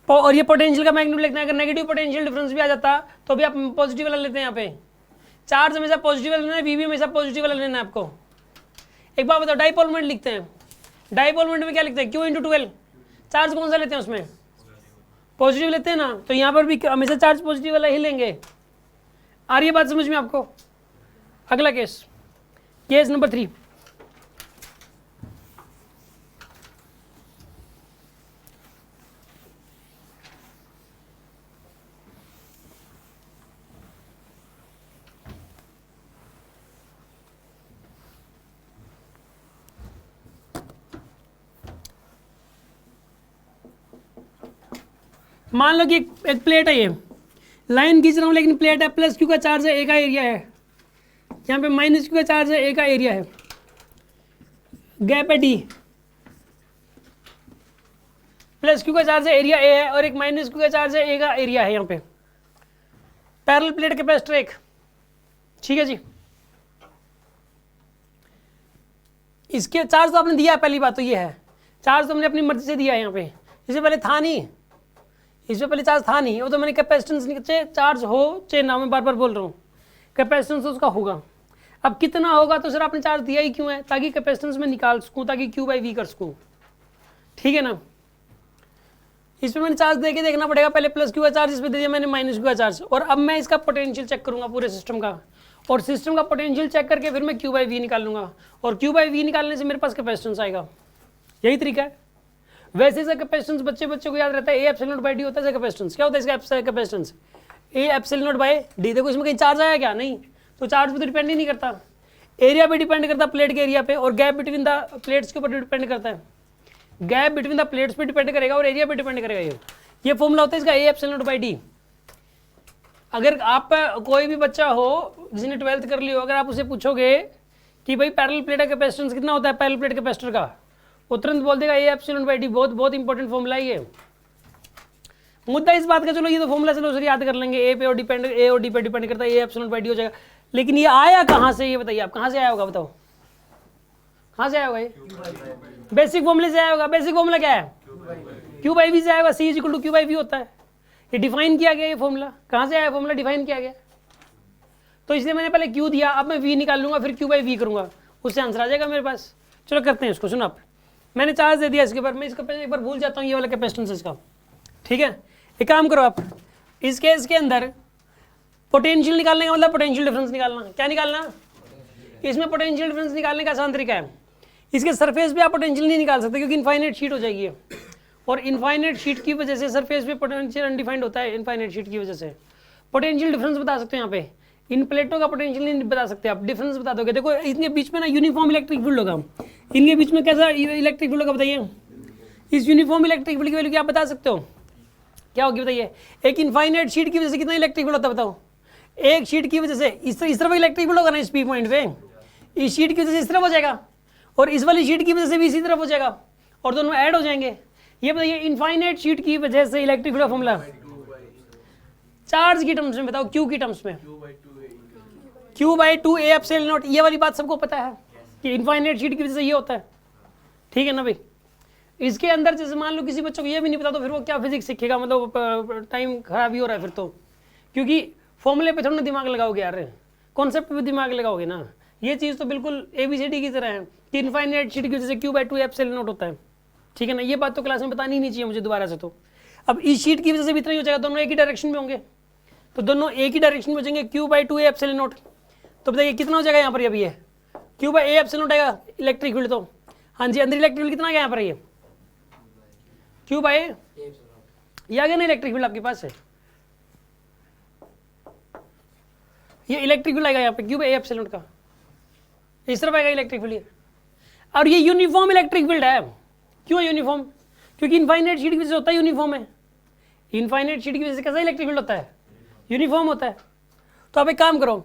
और ये पोटेंशियल का मैग्नीट्यूड लिखना है, अगर नेगेटिव पोटेंशियल डिफरेंस भी आ जाता तो भी आप पॉजिटिव वाला लेते हैं। यहाँ पे चार्ज हमेशा पॉजिटिव वाला लेना है, वी भी हमेशा पॉजिटिव वाला लेना है आपको। एक बात बताओ, डाइपोल मोमेंट लिखते हैं, डाइपोल मोमेंट में क्या लिखते हैं, क्यू इंटू 12, चार्ज कौन सा लेते हैं उसमें, पॉजिटिव लेते हैं ना, तो यहाँ पर भी हमेशा चार्ज पॉजिटिव वाला ही लेंगे। आ रही है बात समझ में आपको। अगला केस, केस नंबर 3, मान लो कि एक प्लेट है, ये लाइन खींच रहा हूँ लेकिन प्लेट है, प्लस क्यू का चार्ज है, ए का एरिया है, यहाँ पे माइनस क्यू का चार्ज है, ए का एरिया है, गैप है डी, प्लस क्यू का चार्ज है, एरिया ए है, और एक माइनस क्यू का चार्ज है, ए का एरिया है। यहाँ पे पैरेलल प्लेट कैपेसिटर एक, ठीक है जी। इसके चार्ज तो आपने दिया है, पहली बात तो ये है, चार्ज तो हमने अपनी मर्जी से दिया है। यहाँ पे इससे पहले था नहीं, इससे पहले चार्ज था नहीं, वो तो मैंने कैपेसिटेंस चाहे चार्ज हो चाहे ना, मैं बार बार बोल रहा हूँ कैपेसिटेंस उसका होगा। अब कितना होगा तो सर आपने चार्ज दिया ही क्यों है, ताकि कैपेसिटेंस में निकाल सकूँ, ताकि क्यू बाई वी कर सकूँ, ठीक है ना। इस पर मैंने चार्ज दे के देखना पड़ेगा, पहले प्लस क्यू का चार्ज इस पर दे दिया मैंने, माइनस क्यू का चार्ज, और अब मैं इसका पोटेंशियल चेक करूँगा पूरे सिस्टम का, और सिस्टम का पोटेंशियल चेक करके फिर मैं क्यू बाई वी निकालूंगा, और क्यू बाई वी निकालने से मेरे पास कैपेसिटेंस आएगा। यही तरीका है। वैसे से कैपेसिटेंस बच्चे को याद रहता है, A epsilon naught by D होता है कैपेसिटेंस। क्या होता है इसका capacitance, A epsilon naught by D. देखो इसमें कहीं चार्ज आया क्या, नहीं, तो चार्ज पे तो डिपेंड ही नहीं करता, एरिया पे डिपेंड करता है, प्लेट के एरिया पे, और गैप बिटवीन द प्लेट्स के ऊपर डिपेंड करता है, गैप बिटवीन द प्लेट्स पे डिपेंड करेगा और एरिया पे डिपेंड करेगा। ये फॉर्मूला होता है इसका, A epsilon naught by D. अगर आप कोई भी बच्चा हो जिसने 12th कर ली हो, अगर आप उसे पूछोगे कि भाई पैरेलल प्लेट का कैपेसिटेंस कितना होता है पैरेलल प्लेट कैपेसिटर का, वो तुरंत बोल देगा ए एप्सिलॉन बाई डी, बहुत बहुत इंपॉर्टेंट फॉर्मूला है ये। मुद्दा इस बात का, चलो ये तो फॉर्मूला चलो सर याद कर लेंगे, ए पे और डिपेंड, ए और डी पे डिपेंड करता है, ए एप्सिलॉन बाई डी हो जाएगा। लेकिन ये आया कहाँ से, ये बताइए आप, कहाँ से आया होगा बताओ, कहाँ से आया होगा ये? बेसिक फॉर्मूले से आया होगा। बेसिक फॉर्मूला क्या है? क्यू बाई वी से आया होगा, C is equal to Q by V होता है। ये डिफाइन किया गया, ये फॉर्मूला कहाँ से आया? फॉर्मूला डिफाइन किया गया, तो इसलिए मैंने पहले क्यू दिया, अब मैं वी निकाल लूंगा, फिर क्यू बाई वी करूंगा, उससे आंसर आ जाएगा मेरे पास। चलो करते हैं इसको, सुनो आप, मैंने चार्ज दे दिया इसके ऊपर, मैं इसका पहले एक बार भूल जाता हूँ ये वाला कैपेसिटेंस इसका, ठीक है। एक काम करो आप, इस केस के अंदर पोटेंशियल निकालने का मतलब पोटेंशियल डिफरेंस निकालना। क्या निकालना? इसमें पोटेंशियल डिफरेंस निकालने का आसान तरीका है, इसके सरफेस पे आप पोटेंशियल नहीं निकाल सकते क्योंकि इनफाइनाइट शीट हो जाएगी ये, और इनफाइनाइट शीट की वजह से सरफेस पे पोटेंशियल अनडिफाइंड होता है, इनफाइनाइट शीट की वजह से। पोटेंशियल डिफरेंस बता सकते हो यहाँ पे, इन प्लेटों का पोटेंशियल नहीं बता सकते आप, डिफरेंस बता दोगे। देखो इनके बीच में ना यूनिफॉर्म इलेक्ट्रिक फील्ड होगा, इनके बीच में कैसा इलेक्ट्रिक फील्ड होगा बताइए? इस यूनिफॉर्म इलेक्ट्रिक फील्ड की वैल्यू क्या बता सकते हो, क्या होगी बताइए? एक इनफाइनाइट शीट की वजह से कितना इलेक्ट्रिक फील्ड होता है बताओ? एक शीट की वजह से इस तरफ इलेक्ट्रिक फील्ड होगा ना, इस पी पॉइंट पे, इस शीट की वजह से इस तरफ हो जाएगा, और इस वाली शीट की वजह से भी इसी तरफ हो जाएगा, और दोनों ऐड हो जाएंगे। ये बताइए इनफाइनाइट शीट की वजह से इलेक्ट्रिक फील्ड फॉर्मूला चार्ज की टर्म्स में बताओ, क्यू की टर्म्स में, Q by two A epsilon not. ये वाली बात सबको पता है कि इनफाइनाइट शीट की वजह से ये होता है, ठीक है ना भाई। इसके अंदर जैसे मान लो किसी बच्चों को ये भी नहीं पता तो फिर वो क्या फिजिक्स सीखेगा, मतलब टाइम खराब ही हो रहा है फिर तो, क्योंकि फॉर्मूले पे थोड़ा दिमाग लगाओगे यार, कॉन्सेप्ट पे दिमाग लगाओगे ना। ये चीज़ तो बिल्कुल ABCD की तरह है कि इनफाइनाइट शीट की वजह से Q by two epsilon not होता है, ठीक है ना। ये बात तो क्लास में बतानी नहीं चाहिए मुझे दोबारा से। तो अब इस शीट की वजह से भी इतना ही हो जाएगा, दोनों एक ही डायरेक्शन में होंगे, तो दोनों एक ही डायरेक्शन में हो जाएंगे, Q by two epsilon not. तो बताइए कितना हो जाएगा यहाँ पर? अभी ये Q by A epsilon not आएगा इलेक्ट्रिक फील्ड, तो हाँ जी अंदर इलेक्ट्रिक फील्ड कितना आ गया यहाँ पर? ये क्यू बाई ये आ गया ना इलेक्ट्रिक फील्ड आपके पास है, ये इलेक्ट्रिक फील्ड आएगा यहाँ पे Q by A epsilon not का, इस तरफ आएगा इलेक्ट्रिक फील्ड। और ये यूनिफॉर्म इलेक्ट्रिक फील्ड है। क्यों यूनिफॉर्म? क्योंकि इनफाइनाइट शीट की वजह से होता है यूनिफॉर्म है। इनफाइनाइट शीट की वजह से कैसा इलेक्ट्रिक फील्ड होता है? यूनिफॉर्म होता है। तो आप एक काम करो,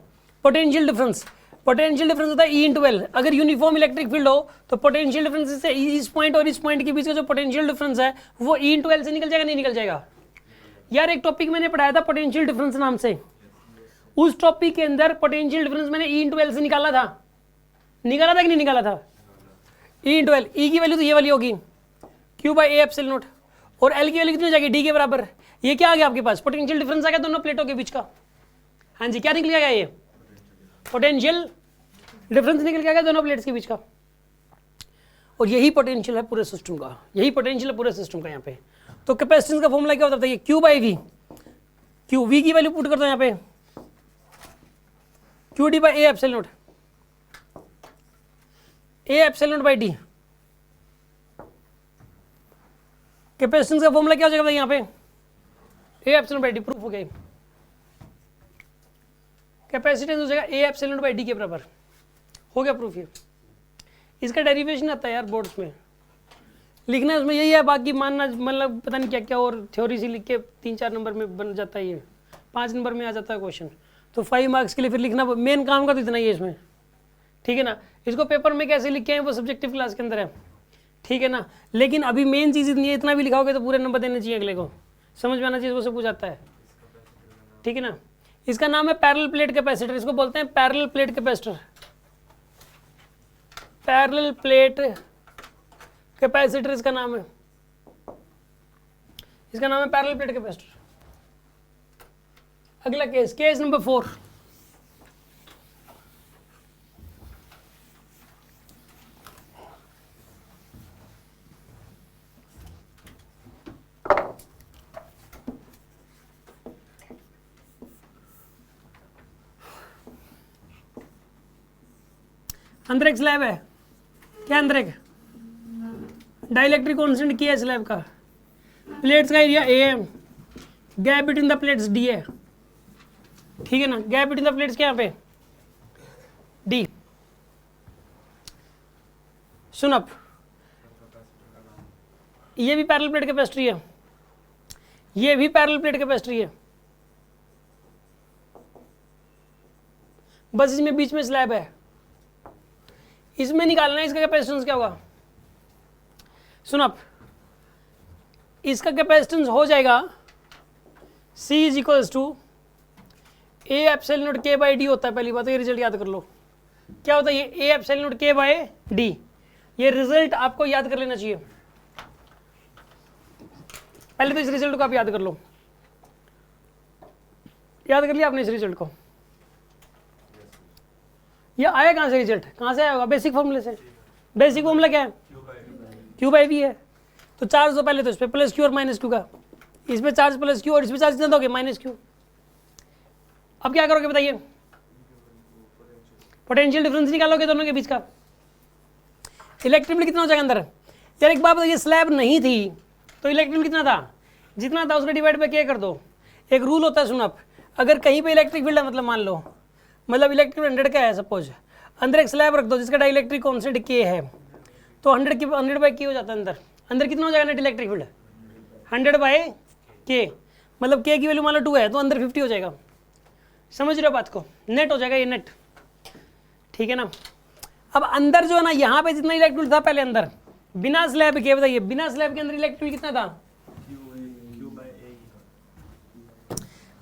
पोटेंशियल डिफरेंस होता है E × L। अगर यूनिफॉर्म इलेक्ट्रिक फील्ड हो तो पोटेंशियल डिफरेंस से इस पॉइंट और इस पॉइंट के बीच का जो पोटेंशियल डिफरेंस है वो E × L से निकल जाएगा, नहीं निकल जाएगा? यार एक टॉपिक मैंने पढ़ाया था पोटेंशियल डिफरेंस नाम से, उस टॉपिक के अंदर पोटेंशियल डिफरेंस मैंने E × L से निकाला था कि नहीं निकाला था? E × L, E की वैल्यू तो ये वाली होगी Q by A epsilon not, और L की वैल्यू कितनी हो जाएगी? D के बराबर। ये क्या आ गया आपके पास? पोटेंशियल डिफरेंस आ गया दोनों प्लेटों के बीच का। हाँ जी क्या निकल गया? ये पोटेंशियल डिफरेंस निकल गया दोनों प्लेट्स के बीच का, और यही पोटेंशियल है पूरे सिस्टम का, यही पोटेंशियल है पूरे सिस्टम का यहाँ पे। तो कैपेसिटेंस का फॉर्मूला क्या होता है? Q by V, Q V की वैल्यू पुट करता हूँ यहाँ पे, Q D by A epsilon naught, A epsilon naught by D. Capacitance का फॉर्मूला क्या हो जाएगा यहाँ पे? A epsilon by D. Proof हो गया, कैपेसिटेंस हो जाएगा ए एप्सिलॉन बाई डी के बराबर। हो गया प्रूफ। ये इसका डेरिवेशन आता है यार बोर्ड्स में, लिखना उसमें यही है, बाकी मानना मतलब पता नहीं क्या क्या और थ्योरी से लिख के 3-4 नंबर में बन जाता है, ये 5 नंबर में आ जाता है क्वेश्चन। तो 5 मार्क्स के लिए फिर लिखना मेन काम का तो इतना ही है इसमें, ठीक है ना। इसको पेपर में कैसे लिख के आए वो सब्जेक्टिव क्लास के अंदर है, ठीक है ना। लेकिन अभी मेन चीज़ इतनी है, इतना भी लिखाओगे तो पूरे नंबर देने चाहिए अगले को, समझ में आना चाहिए, वो सब पूछ जाता है, ठीक है ना। इसका नाम है पैरेलल प्लेट कैपेसिटर, इसको बोलते हैं parallel plate capacitor, parallel plate capacitor इसका नाम है, इसका नाम है पैरेलल प्लेट कैपेसिटर। अगला केस, केस नंबर 4। अंदर एक स्लैब है, क्या अंदर एक डाइलेक्ट्रिक कांस्टेंट किया है स्लैब का, प्लेट्स का एरिया ए है, gap between the plates D है, ठीक है ना। गैप बिटवीन द प्लेट्स क्या यहाँ पे? डी। सुन अब, ये भी पैरेलल प्लेट कैपेसिटर है, ये भी पैरेलल प्लेट कैपेसिटर है, बस इसमें बीच में स्लैब है। इसमें निकालना है इसका कैपेसिटेंस क्या होगा? सुनो आप, इसका कैपेसिटेंस हो जाएगा C is equals to A epsilon naught K by D होता है, पहली बात तो ये रिजल्ट याद कर लो। क्या होता है ये ए epsilon naught K by D, ये रिजल्ट आपको याद कर लेना चाहिए। पहले तो इस रिजल्ट को आप याद कर लो। याद कर लिया आपने इस रिजल्ट को? ये आया कहाँ से रिजल्ट, कहाँ से आया होगा? बेसिक फॉर्मूले से। बेसिक फॉर्मूला क्या है? क्यू बाई वी है। तो चार्ज तो पहले तो इस पे प्लस क्यू और माइनस क्यू का, इस पे चार्ज प्लस क्यू और इस पे चार्ज कितना दोगे? Minus Q. अब क्या करोगे बताइए? पोटेंशियल डिफरेंस निकालोगे दोनों के बीच का। इलेक्ट्रिक फील्ड कितना हो जाएगा अंदर? यार एक बात बताइए, स्लैब नहीं थी तो इलेक्ट्रिक फील्ड कितना था? जितना था उसका डिवाइड बाय के कर दो। एक रूल होता है, सुनो आप, अगर कहीं पे इलेक्ट्रिक फील्ड है, मतलब मान लो, मतलब इलेक्ट्रिक 100 का है सपोज, अंदर एक स्लैब रख दो जिसका डाइलेक्ट्रिक कांस्टेंट के है, तो 100 बाय के हो जाता है अंदर। अंदर कितना हो जाएगा नेट इलेक्ट्रिक फील्ड? 100 बाय के, मतलब के की वैल्यू मान लो 2 है तो अंदर 50 हो जाएगा। समझ रहे हो बात को? नेट हो जाएगा ये नेट, ठीक है ना। अब अंदर जो है ना, यहाँ पे जितना इलेक्ट्रिक फील्ड था पहले अंदर बिना स्लैब के, बताइए बिना स्लैब के अंदर इलेक्ट्रिक फील्ड कितना था?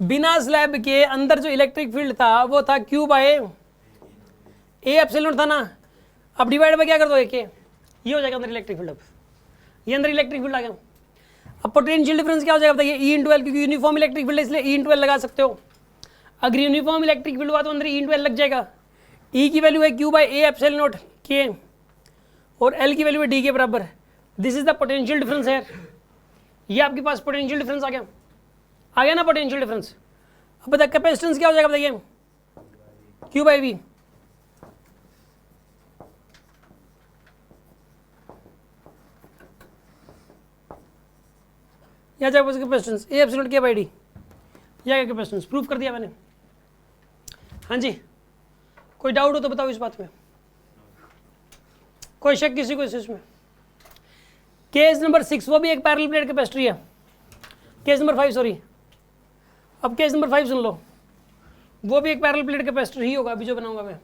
बिना स्लैब के अंदर जो इलेक्ट्रिक फील्ड था वो था क्यू बाय ए एप्सिलॉन था ना। अब डिवाइड बाय क्या कर दो? एक ये हो जाएगा अंदर इलेक्ट्रिक फील्ड। अब ये अंदर इलेक्ट्रिक फील्ड आ गया। अब पोटेंशियल डिफरेंस क्या हो जाएगा बताइए? ई इंटू एल, क्योंकि यूनिफॉर्म इलेक्ट्रिक फील्ड है इसलिए ई इंटू एल लगा सकते हो। अगर यूनिफॉर्म इलेक्ट्रिक फील्ड हुआ तो अंदर ई इंटू एल लग जाएगा। ई की वैल्यू है Q by A epsilon naught K और एल की वैल्यू है डी के बराबर। This is the potential difference है। ये आपके पास पोटेंशियल डिफरेंस आ गया ना पोटेंशियल डिफरेंस। अब बताइए कैपेसिटेंस क्या हो जाएगा बताइए? Q by V. यहाँ जाएगा capacitance A epsilon K by D, यह कैपेसिटेंस प्रूफ कर दिया मैंने। हाँ जी, कोई डाउट हो तो बताओ इस बात में, कोई शक किसी को इसमें? केस नंबर 6 वो भी एक पैरेलल प्लेट कैपेसिटर है। केस नंबर 5 सॉरी, अब केस नंबर 5 सुन लो, वो भी एक पैरेलल प्लेट कैपेसिटर ही होगा अभी जो बनाऊंगा मैं।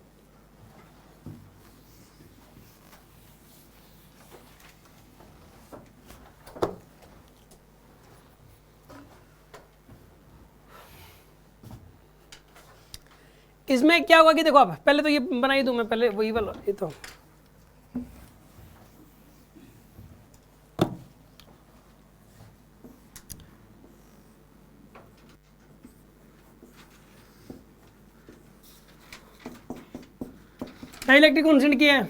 इसमें क्या होगा कि देखो आप, पहले तो ये बनाई दूं मैं, पहले वही वाला ये तो डाइलेक्ट्रिक कांस्टेंट क्या है?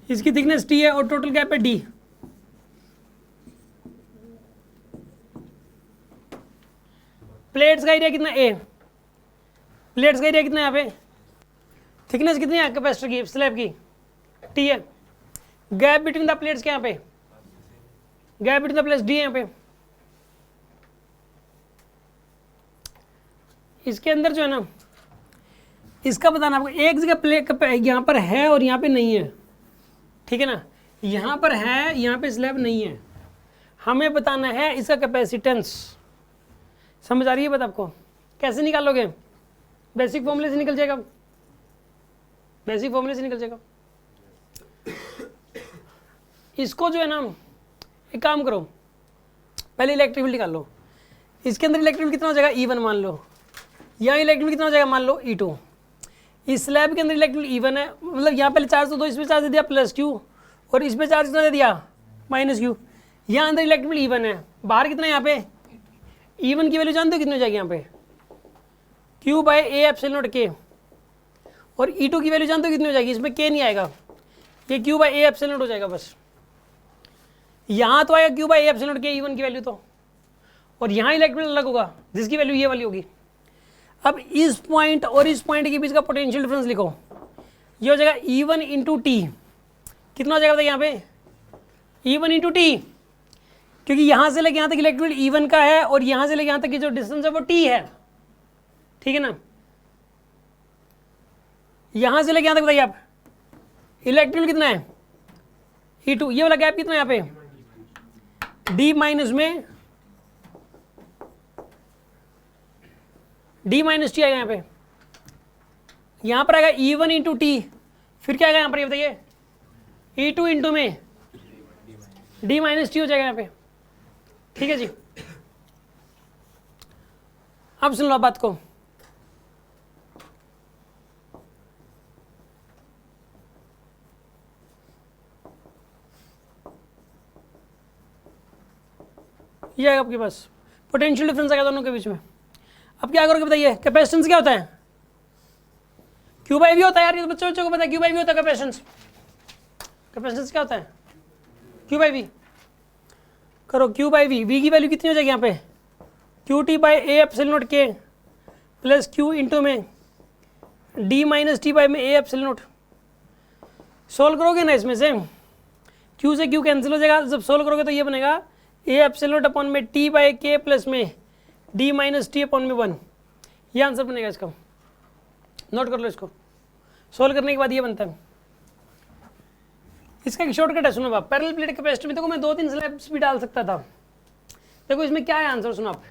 इसकी थिकनेस टी है और टोटल गैप है डी। प्लेट्स का एरिया कितना? ए। प्लेट्स का एरिया कितना है यहाँ पे? थिकनेस कितनी है कैपेसिटर की, स्लैब की? टी है। गैप बिटवीन द प्लेट्स क्या यहाँ पे? Gap between the plates D है यहाँ पे। इसके अंदर जो है ना, इसका बताना आपको, एक जगह प्लेट यहाँ पर है और यहाँ पे नहीं है, ठीक है ना। यहाँ पर है, यहाँ पे स्लैब नहीं है, हमें बताना है इसका कैपेसिटेंस। समझ आ रही है बात आपको? कैसे निकालोगे? बेसिक फॉर्मूले से निकल जाएगा, बेसिक फॉर्मूले से निकल जाएगा। इसको जो है ना, एक काम करो, पहले इलेक्ट्रिक फील्ड निकाल लो। इसके अंदर इलेक्ट्रिक फील्ड कितना हो जाएगा? E1 मान लो। यहाँ इलेक्ट्रिक फील्ड कितना हो जाएगा? मान लो E2। इस स्लैब के अंदर इलेक्ट्रिक फील्ड E1 है, मतलब यहाँ पहले चार्ज तो दो, इस पे चार्ज दे दिया प्लस क्यू और इस पे चार्ज कितना दे दिया? Minus Q. यहाँ अंदर इलेक्ट्रिक फील्ड E1 है, बाहर कितना है यहाँ पे? E1 की वैल्यू जानते हो कितनी हो जाएगी यहाँ पे? Q by A epsilon naught K. और E2 की वैल्यू जानते हो कितनी हो जाएगी? इसमें के नहीं आएगा, ये Q by A epsilon naught हो जाएगा बस। यहाँ तो आएगा Q by A epsilon naught K E1 की वैल्यू तो, और यहाँ इलेक्ट्रिक फील्ड अलग होगा जिसकी वैल्यू ये वाली होगी। अब इस पॉइंट और इस पॉइंट के बीच का पोटेंशियल डिफरेंस लिखो, ये हो जाएगा E1 इंटू टी। कितना हो जाएगा बताइए यहाँ पे? E1 इंटू टी, क्योंकि यहाँ से लेके यहाँ तक इलेक्ट्रिक फील्ड E1 का है और यहाँ से लेके यहाँ तक की जो डिस्टेंस है वो टी है, ठीक है ना। यहाँ से लेके यहाँ तक बताइए आप इलेक्ट्रिक फील्ड कितना है? E2। ये वाला गैप कितना है यहाँ पे? D माइनस में D माइनस टी आएगा यहाँ पे। यहाँ पर आएगा E1 इंटू टी, फिर क्या आएगा यहाँ पर? ये बताइए E2 इंटू में डी माइनस टी हो जाएगा यहाँ पे, ठीक है जी। अब सुन लो बात को, ये आएगा आपके पास, पोटेंशियल डिफरेंस आएगा दोनों के बीच में। अब क्या करोगे बताइए, कैपेसिटेंस क्या होता है, क्यू बाई वी होता है यार, ये तो बच्चों को पता है, क्यू बाई वी होता है कैपेसिटेंस। कैपेसिटेंस क्या होता है, क्यू बाई वी। करो क्यू बाई वी, वी की वैल्यू कितनी हो जाएगी यहाँ पे, Q T by A epsilon naught के प्लस क्यू इंटू में डी माइनस टी बाई में ए एप्सिलॉन नॉट। सोल्व करोगे ना इसमें से, क्यू से क्यू कैंसिल हो जाएगा, जब सोल्व करोगे तो ये बनेगा ए एप्सिलॉन नॉट अपॉन में टी बाई के प्लस में डी माइनस टी अपॉन में 1, ये आंसर बनेगा इसका। नोट कर लो इसको, सोल्व करने के बाद ये बनता है। इसका एक शॉर्टकट है, सुनो आप, पैरेलल प्लेट कैपेसिटर में देखो मैं 2-3 स्लैब्स भी डाल सकता था। देखो इसमें क्या है आंसर, सुनो आप,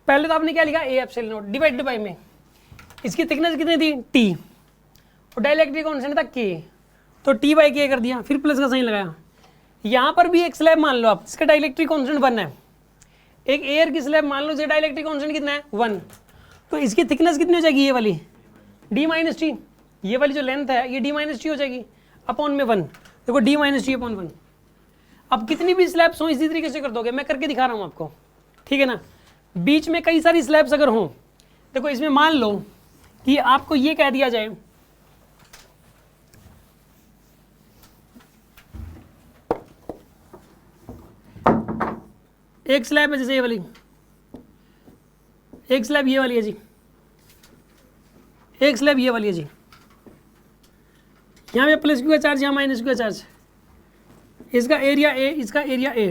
पहले तो आपने क्या लिखा, ए एप्सिलॉन नॉट डिवाइडेड बाय में, इसकी थिकनेस कितनी थी टी, और डाइलेक्ट्रिक कांस्टेंट था के, तो टी बाई के कर दिया, फिर प्लस का साइन लगाया। यहाँ पर भी एक स्लैब मान लो आप, इसका डाइलेक्ट्रिक कांस्टेंट 1 है, एक एयर की स्लैब मान लो जिसका डाइलेक्ट्रिक कांस्टेंट कितना है 1, तो इसकी थिकनेस कितनी हो जाएगी, ये वाली डी माइनस टी, ये वाली जो लेंथ है ये डी माइनस टी हो जाएगी अपॉन में 1। देखो डी माइनस टी अपॉन 1। अब कितनी भी स्लैब्स हो इसी तरीके से कर दोगे, मैं करके दिखा रहा हूँ आपको, ठीक है ना। बीच में कई सारी स्लैब्स अगर हों, देखो इसमें मान लो कि आपको ये कह दिया जाए एक स्लैब है जैसे ये वाली, एक स्लैब ये वाली है जी, एक स्लैब ये वाली है जी, यहाँ पे प्लस क्यू का चार्ज, यहाँ माइनस क्यू का चार्ज, इसका एरिया ए, इसका एरिया ए,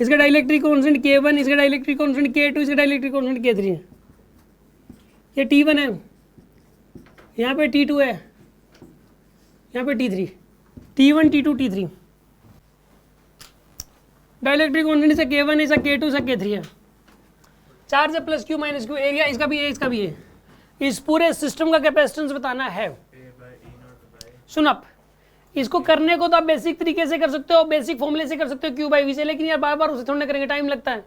इसका डाइलेक्ट्रिक कांस्टेंट K1, इसका डाइलेक्ट्रिक कांस्टेंट K2, इसका डाइलेक्ट्रिक कांस्टेंट K3 है, ये T1 है, यहाँ पे T2 है, यहाँ पे T3, T1 T2 T3, dielectric constant इसका K1, इसका K2, इसका K3 है, चार्ज है plus Q minus Q, area इसका भी है, इसका भी है। इस पूरे सिस्टम का कैपेसिटेंस बताना है। सुन आप, इसको करने को तो आप बेसिक तरीके से कर सकते हो, बेसिक फॉर्मूले से कर सकते हो क्यू बाई वी से, लेकिन यार बार बार उसे थोड़ा करेंगे, टाइम लगता है।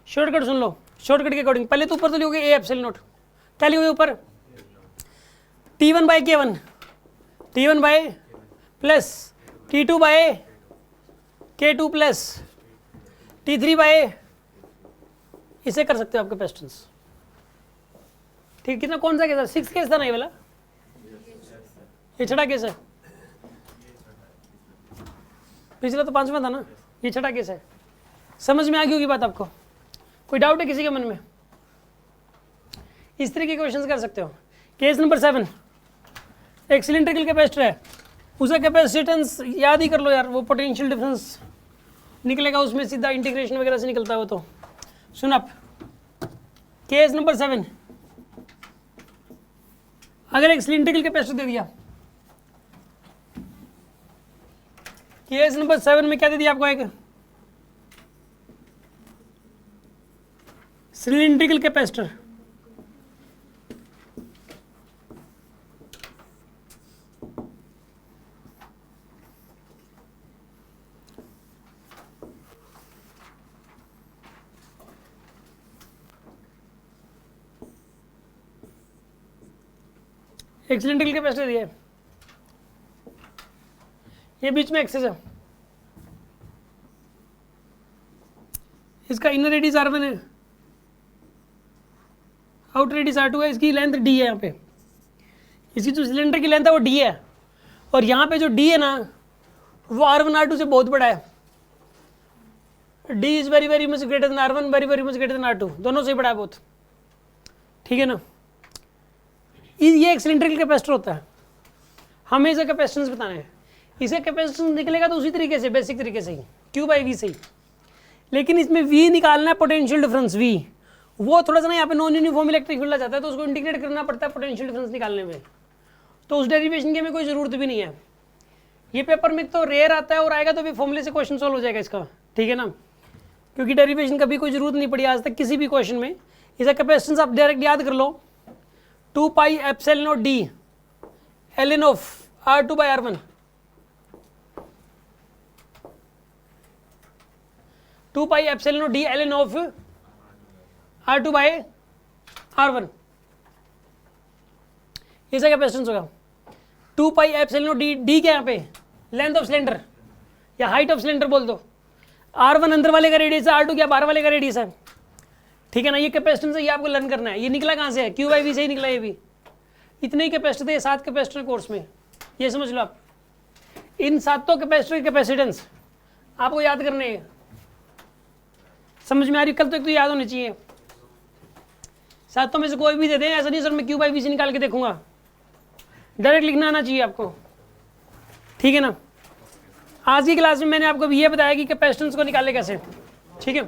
शॉर्टकट सुन लो, शॉर्टकट के अकॉर्डिंग पहले तो ऊपर तो लिखोगे ए एप्सिलॉन नॉट, क्या लिखोगे ऊपर, T1 by K1, T1 by plus T2 by K2 plus T3 by, इसे कर सकते हो आप कैपेसिटेंस। ठीक, कितना कौन सा केस है, 6 केस था ना ये वाला, ये छठा केस है, पिछला तो 5वां था ना, ये छठा केस है। समझ में आ गई होगी बात आपको, कोई डाउट है किसी के मन में, इस तरह के क्वेश्चंस कर सकते हो। केस नंबर 7, एक सिलिंड्रिकल कैपेसिटर है, उसका कैपेसिटेंस याद ही कर लो यार, वो पोटेंशियल डिफरेंस निकलेगा उसमें, सीधा इंटीग्रेशन वगैरह से निकलता है वो। तो सुन आप, केस नंबर 7, अगर एक सिलिंड्रिकल कैपेसिटर दे दिया, केस नंबर 7 में क्या दे दिया आपको, एक सिलिंड्रिकल कैपेसिटर, एक सिलिंड्रिकल कैपेसिटर दिया है, ये बीच में एक्सेस है, इसका इनर रेडियस R1 है, आउटर रेडियस R2 है, इसकी लेंथ D है, यहाँ पे इसकी जो सिलेंडर की लेंथ है वो D है, और यहाँ पे जो D है ना वो R1 R2 से बहुत बड़ा है, D is very very much greater than R1, very very much greater than R2, दोनों से बड़ा है बहुत, ठीक है ना। ये एक सिलिंड्रिकल कैपेसिटर होता है, हमें इसका कैपेसिटेंस बताना है, इसका कैपेसिटेंस निकलेगा तो उसी तरीके से, बेसिक तरीके से ही, क्यू बाई वी से ही, लेकिन इसमें V निकालना है, पोटेंशियल डिफरेंस V, वो थोड़ा सा ना यहाँ पे नॉन यूनिफॉर्म इलेक्ट्रिक फील्ड आ जाता है, तो उसको इंटीग्रेट करना पड़ता है पोटेंशियल डिफरेंस निकालने में, तो उस डेरिवेशन की हमें कोई ज़रूरत भी नहीं है। ये पेपर में तो रेयर आता है, और आएगा तो भी फॉर्मूले से क्वेश्चन सॉल्व हो जाएगा इसका, ठीक है ना, क्योंकि डेरिवेशन का भी कोई ज़रूरत नहीं पड़ी आज तक किसी भी क्वेश्चन में। इसका कैपेसिटेंस आप डायरेक्ट याद कर लो, 2 pi epsilon naught D ln of R2 by R1, 2 pi epsilon D ln of R2 by R1, ऐसा कैपेसिटेंस होगा। 2 पाई एप्सिलॉन डी क्या यहाँ पे लेंथ ऑफ सिलेंडर या हाइट ऑफ सिलेंडर बोल दो। R1 अंदर वाले का रेडियस है, R2 क्या बाहर वाले का रेडियस है, ठीक है ना। ये कैपेसिटेंस है, ये आपको लर्न करना है। ये निकला कहाँ से है, क्यू बाई वी से ही निकला। ये भी इतने ही कैपेसिटर थे 7 कैपेसिटर कोर्स में, ये समझ लो आप। इन 7 कैपेसिटर की कैपेसिटेंस आपको याद करने हैं। समझ में आ रही, कल तक तो याद होनी चाहिए। 7 में से कोई भी दे दें, ऐसा नहीं सर मैं क्यू बाई वी से निकाल के देखूंगा, डायरेक्ट लिखना आना चाहिए आपको, ठीक है ना। आज की क्लास में मैंने आपको ये बताया कि कैपेसिटेंस को निकाले कैसे, ठीक है।